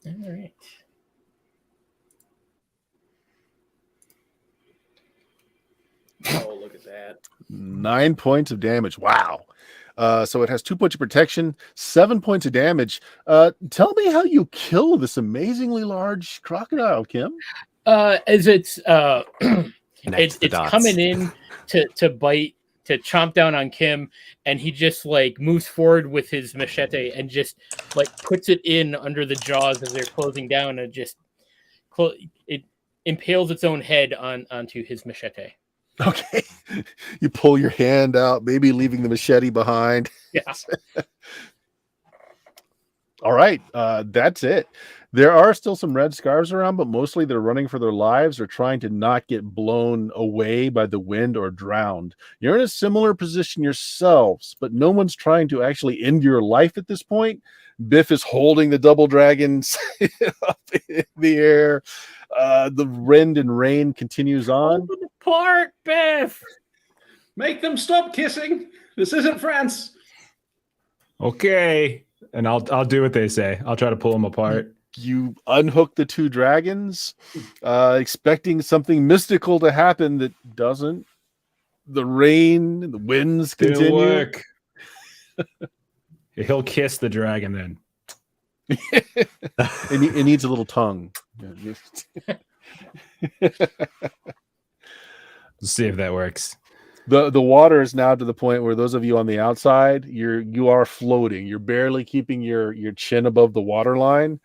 All right. Oh, look at that. 9 points of damage. Wow. So it has 2 points of protection, 7 points of damage. Tell me how you kill this amazingly large crocodile, Kim. As it's Connect the it's dots. coming in to bite, to chomp down on Kim, and he just like moves forward with his machete and just like puts it in under the jaws as they're closing down, and just it impales its own head onto his machete. Okay. You pull your hand out, maybe leaving the machete behind. Yeah. All right. That's it. There are still some red scarves around, but mostly they're running for their lives or trying to not get blown away by the wind or drowned. You're in a similar position yourselves, but no one's trying to actually end your life at this point. Biff is holding the double dragons up in the air. The wind and rain continues on. Hold it apart, Biff. Make them stop kissing. This isn't France. Okay. And I'll do what they say. I'll try to pull them apart. You unhook the 2 dragons, expecting something mystical to happen that doesn't. The rain, the winds Didn't continue. work. He'll kiss the dragon then. It needs a little tongue. Let's see if that works. The water is now to the point where those of you on the outside, you are floating. You're barely keeping your chin above the water line.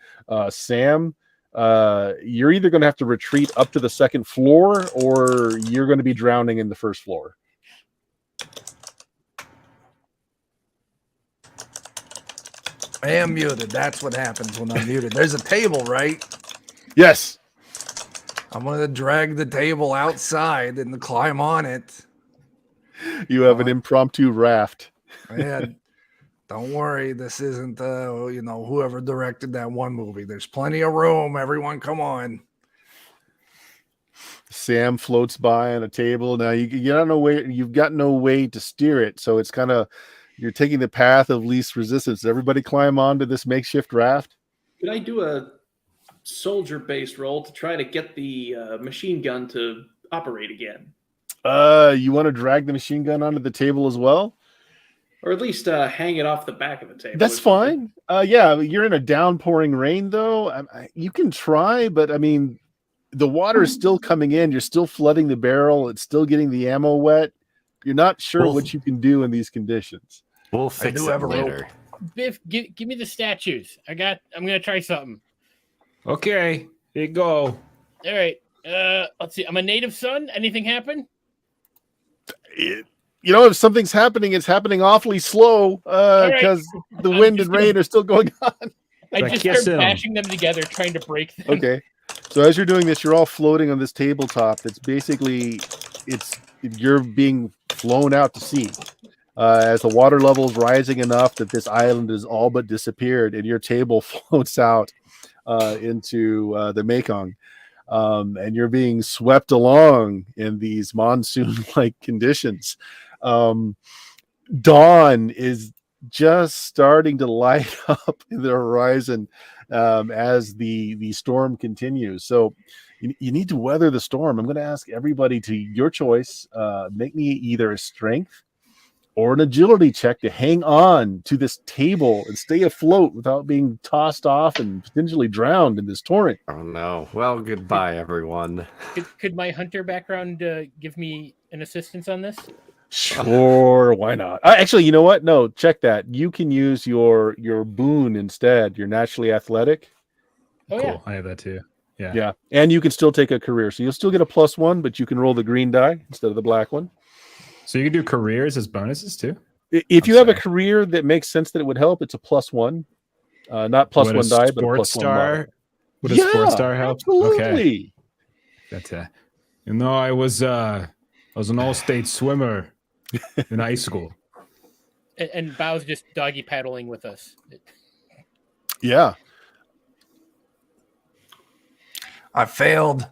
Sam, you're either going to have to retreat up to the second floor, or you're going to be drowning in the first floor. I am muted. That's what happens when I'm muted. There's a table, right? Yes. I'm going to drag the table outside and climb on it. You have an impromptu raft. Man, don't worry. This isn't, whoever directed that one movie. There's plenty of room. Everyone, come on. Sam floats by on a table. Now you don't know where, you've got no way to steer it, so it's kind of, you're taking the path of least resistance. Everybody climb onto this makeshift raft. Could I do a soldier-based roll to try to get the machine gun to operate again? You want to drag the machine gun onto the table as well? Or at least hang it off the back of the table. That's fine. Yeah, you're in a downpouring rain, though. You can try, but I mean, the water is still coming in. You're still flooding the barrel. It's still getting the ammo wet. You're not sure what you can do in these conditions. We'll fix it later. Biff, give me the statues. I'm gonna try something. Okay, here you go. All right. Let's see. I'm a native son. Anything happen? if something's happening, it's happening awfully slow because the I'm wind just and rain are still going on. I Like, just kiss start him. bashing them together, trying to break them. Okay. So as you're doing this, you're all floating on this tabletop. That's basically you're being flown out to sea. As the water level is rising enough that this island is all but disappeared, and your table floats out into the Mekong. And you're being swept along in these monsoon-like conditions. Dawn is just starting to light up in the horizon as the storm continues. So you need to weather the storm. I'm going to ask everybody to your choice. Make me either a strength or an agility check to hang on to this table and stay afloat without being tossed off and potentially drowned in this torrent. Oh no. Well, goodbye, everyone. Could my hunter background give me an assistance on this? Sure, why not? Actually, you know what? No, check that. You can use your boon instead. You're naturally athletic. Oh Cool. yeah. I have that too. Yeah. Yeah, and you can still take a career. So you'll still get a +1, but you can roll the green die instead of the black one. So you can do careers as bonuses too. If you I'm have a sorry. career that makes sense that it would help, it's a +1. Not Would +1 die, but a +1 star. Would a Yeah, sports star help? Absolutely. Okay. That's I was an all-state swimmer in high school. And Bow's just doggy paddling with us. Yeah. I failed.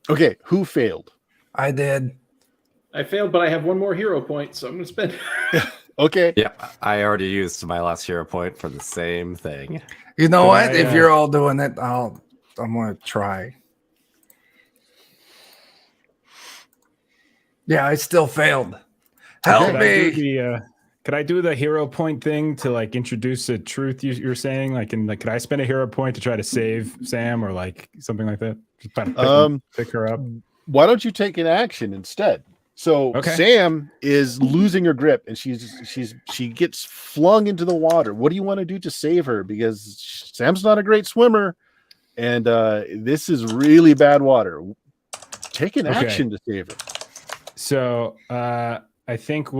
Okay, who failed? I did. I failed, but I have one more hero point, so I'm going to spend. Okay. Yeah, I already used my last hero point for the same thing. You know Can what? I, If you're all doing it, I'm going to try. Yeah, I still failed. Help Could I do me. could I do the hero point thing to like introduce a truth you're saying? Could I spend a hero point to try to save Sam or like something like that? Just try to pick her up. Why don't you take an action instead? So Okay. Sam is losing her grip and she gets flung into the water. What do you want to do to save her? Because Sam's not a great swimmer and this is really bad water. Take an Okay. action to save her. So I think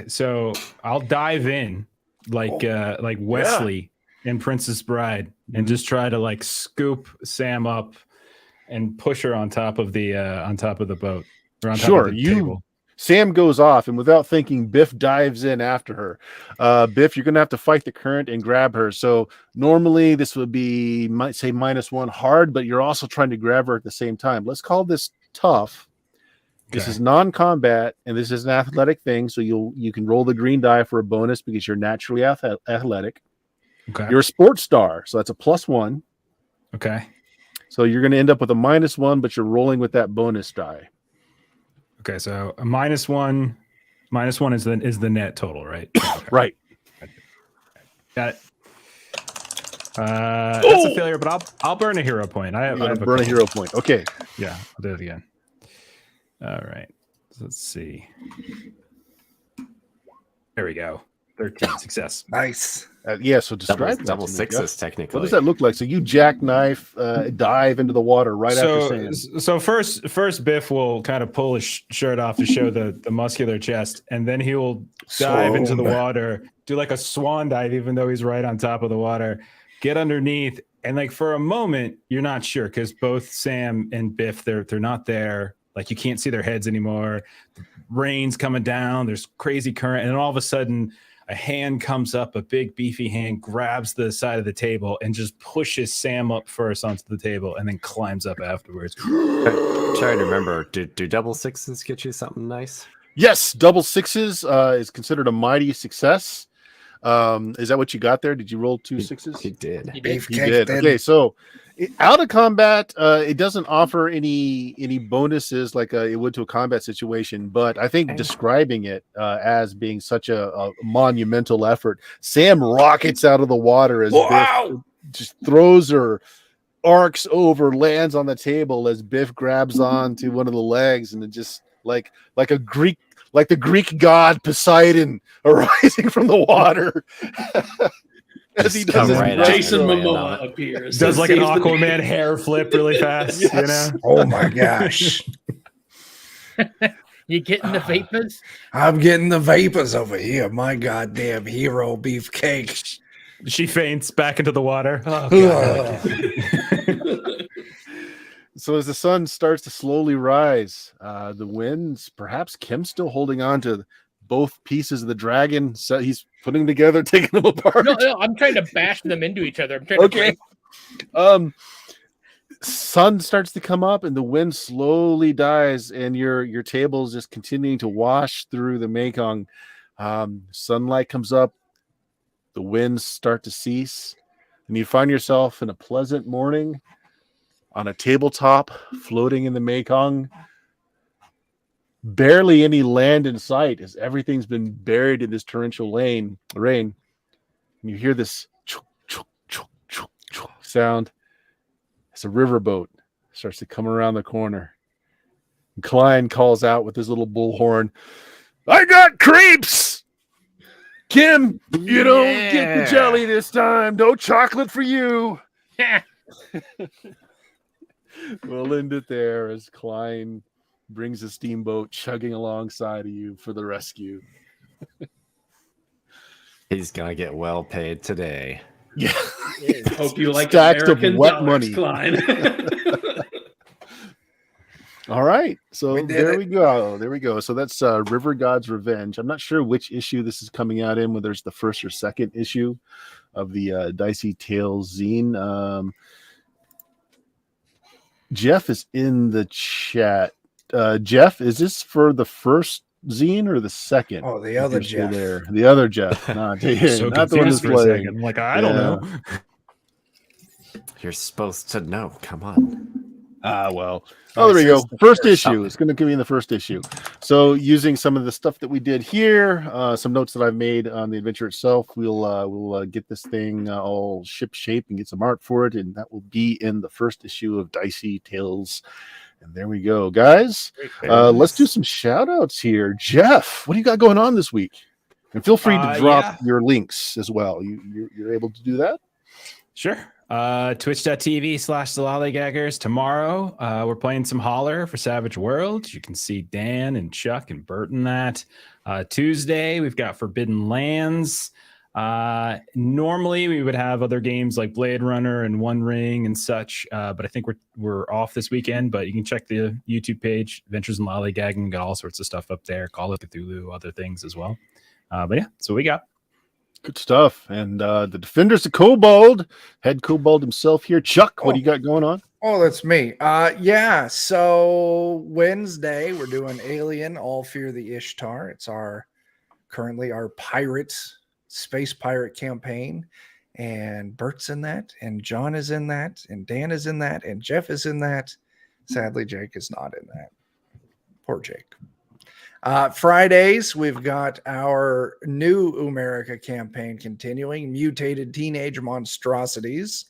so I'll dive in like Wesley in Princess Bride and just try to like scoop Sam up and push her on top of the boat or on top Sure, of the table. Sam goes off, and without thinking, Biff dives in after her. Biff, you're going to have to fight the current and grab her. So normally this would be, might say -1 hard, but you're also trying to grab her at the same time. Let's call this tough. This is non-combat, and this is an athletic thing. So you can roll the green die for a bonus because you're naturally athletic. Okay. You're a sports star, so that's a +1. Okay. So you're going to end up with a -1, but you're rolling with that bonus die. Okay. So a -1 is the net total, right? Okay. Right. Got it. That's a failure, but I'll burn a hero point. I have You're going to a burn a couple. hero point. Okay. Yeah, I'll do it again. All right. So let's see. There we go. 13 success. Nice. Yeah, so describe that Double to me, sixes, Jeff. technically. What does that look like? So you jackknife, dive into the water right after Sam. So first Biff will kind of pull his shirt off to show the muscular chest, and then he will dive into the water, do like a swan dive, even though he's right on top of the water, get underneath, and like for a moment you're not sure because both Sam and Biff they're not there. Like you can't see their heads anymore. The rain's coming down. There's crazy current, and then all of a sudden, a hand comes up, a big beefy hand grabs the side of the table and just pushes Sam up first onto the table, and then climbs up afterwards. Trying to remember, do double sixes get you something nice? Yes, double sixes is considered a mighty success. Is that what you got there? Did you roll 2 6s? He did. You did. Beef You cake did. did. Okay, so out of combat, it doesn't offer any bonuses like it would to a combat situation. But I think describing it as being such a monumental effort, Sam rockets out of the water as Biff just throws her, arcs over, lands on the table as Biff grabs on to one of the legs, and it just like the Greek god Poseidon arising from the water. As he Just does come his right breaststroke. out. Jason Right Momoa on. appears. Does like an Saves the Aquaman day. hair flip really fast, you know? Yes. Oh my gosh. You getting the vapors? I'm getting the vapors over here. My goddamn hero beefcake. She faints back into the water. Oh, God. So as the sun starts to slowly rise, the winds, perhaps Kim's still holding on to both pieces of the dragon. So he's putting them together, taking them apart. No, I'm trying to bash them into each other. I'm trying Okay. to Sun starts to come up and the wind slowly dies, and your table is just continuing to wash through the Mekong. Sunlight comes up, the winds start to cease, and you find yourself in a pleasant morning on a tabletop floating in the Mekong. Barely any land in sight as everything's been buried in this torrential rain. And you hear this chuk, chuk, chuk, chuk, chuk sound. It's a riverboat starts to come around the corner. And Klein calls out with his little bullhorn, "I got creeps! Kim, you don't get the jelly this time. No chocolate for you." We'll end it there as Klein brings a steamboat chugging alongside of you for the rescue. He's gonna get well paid today. Yeah. Hope you like Stacks of American wet dollars, money. Klein. All right. So We did there it. we go. There we go. So that's River God's Revenge. I'm not sure which issue this is coming out in, whether it's the first or second issue of the Dicey Tales zine. Jeff is in the chat. Jeff, is this for the first zine or the second? Oh, the If other you're still Jeff. there. The other Jeff. Not, So not the one that's confused for a playing. second. I'm like, I don't know. You're supposed to know. Come on. Well. Oh, there we go. First issue. It's going to give me the first issue. So, using some of the stuff that we did here, some notes that I've made on the adventure itself, we'll get this thing all ship shape and get some art for it, and that will be in the first issue of Dicey Tales. And there we go, guys. Let's do some shout outs here. Jeff, what do you got going on this week? And feel free to drop your links as well. You're able to do that? Sure. Twitch.tv/thelollygaggers. Tomorrow, we're playing some Holler for Savage Worlds. You can see Dan and Chuck and Bert in that. Tuesday, we've got Forbidden Lands. Normally, we would have other games like Blade Runner and One Ring and such, but I think we're off this weekend. But you can check the YouTube page, Adventures in Lollygagging. Got all sorts of stuff up there. Call of Cthulhu, other things as well. But yeah, that's what we got. Good stuff. And the Defenders of Kobold, head Kobold himself here. Chuck, what do you got going on? Oh, that's me. Yeah. So Wednesday we're doing Alien, All Fear the Ishtar. It's currently our space pirate campaign. And Bert's in that, and John is in that, and Dan is in that, and Jeff is in that. Sadly, Jake is not in that. Poor Jake. Fridays, we've got our new Umerica campaign continuing, Mutated Teenage Monstrosities.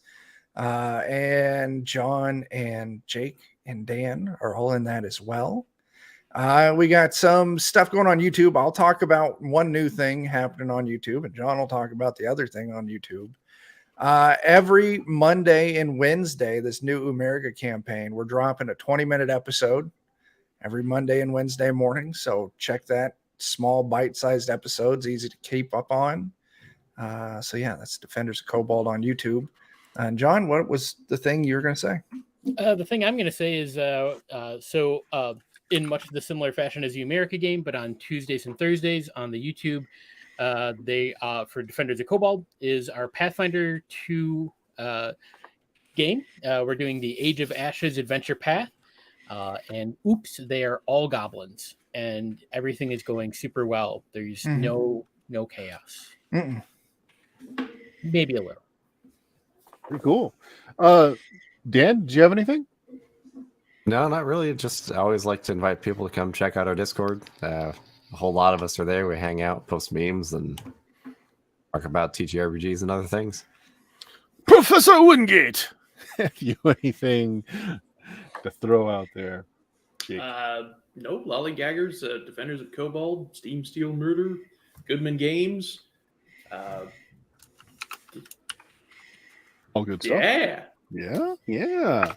And John and Jake and Dan are all in that as well. We got some stuff going on YouTube. I'll talk about one new thing happening on YouTube, and John will talk about the other thing on YouTube. Every Monday and Wednesday, this new Umerica campaign, we're dropping a 20-minute episode every Monday and Wednesday morning. So check that. Small bite-sized episodes, easy to keep up on. So yeah, that's Defenders of Kobold on YouTube. And John, what was the thing you were going to say? The thing I'm going to say is, in much of the similar fashion as the Umerica game, but on Tuesdays and Thursdays on the YouTube, they for Defenders of Kobold is our Pathfinder 2 game. We're doing the Age of Ashes Adventure Path. And oops, they are all goblins, and everything is going super well. There's no chaos. Maybe a little. Pretty cool. Dan, do you have anything? No, not really. Just I always like to invite people to come check out our Discord. A whole lot of us are there. We hang out, post memes, and talk about TTRPGs and other things. Professor Wingate, have you anything to throw out there? Jake? No, Lollygaggers, Defenders of Kobold, Steam Steel Murder, Goodman Games. All good stuff. Yeah. Yeah.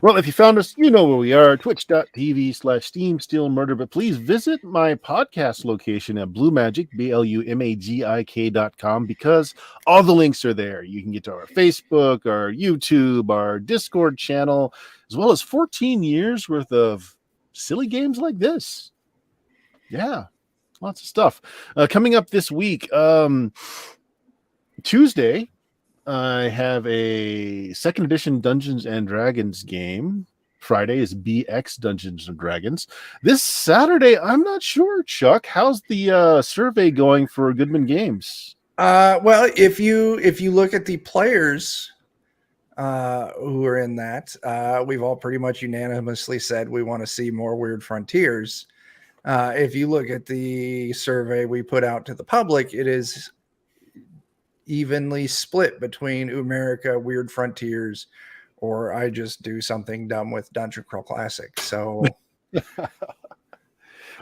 Well, if you found us, you know where we are, twitch.tv/Steam Steel Murder. But please visit my podcast location at Bluemagic, BLUMAGIK.com, because all the links are there. You can get to our Facebook, our YouTube, our Discord channel, as well as 14 years worth of silly games like this. Yeah, lots of stuff. Coming up this week, Tuesday, I have a second edition Dungeons and Dragons game. Friday is BX Dungeons and Dragons. This Saturday, I'm not sure, Chuck. How's the survey going for Goodman Games? Well, if you look at the players who are in that, we've all pretty much unanimously said we want to see more Weird Frontiers. If you look at the survey we put out to the public, it is evenly split between Umerica, Weird Frontiers, or I just do something dumb with Dungeon Crawl Classic. So,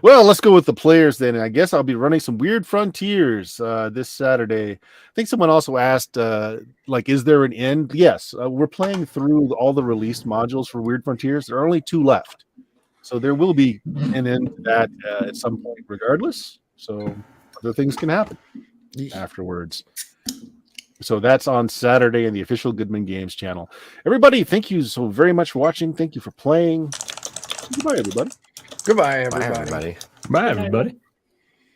well, let's go with the players then. I guess I'll be running some Weird Frontiers this Saturday. I think someone also asked, is there an end? Yes, we're playing through all the released modules for Weird Frontiers. There are only 2 left. So there will be an end to that at some point regardless. So other things can happen afterwards. So that's on Saturday in the official Goodman Games channel. Everybody, thank you so very much for watching. Thank you for playing. Goodbye, everybody. goodbye, Bye, everybody. everybody. Bye, everybody.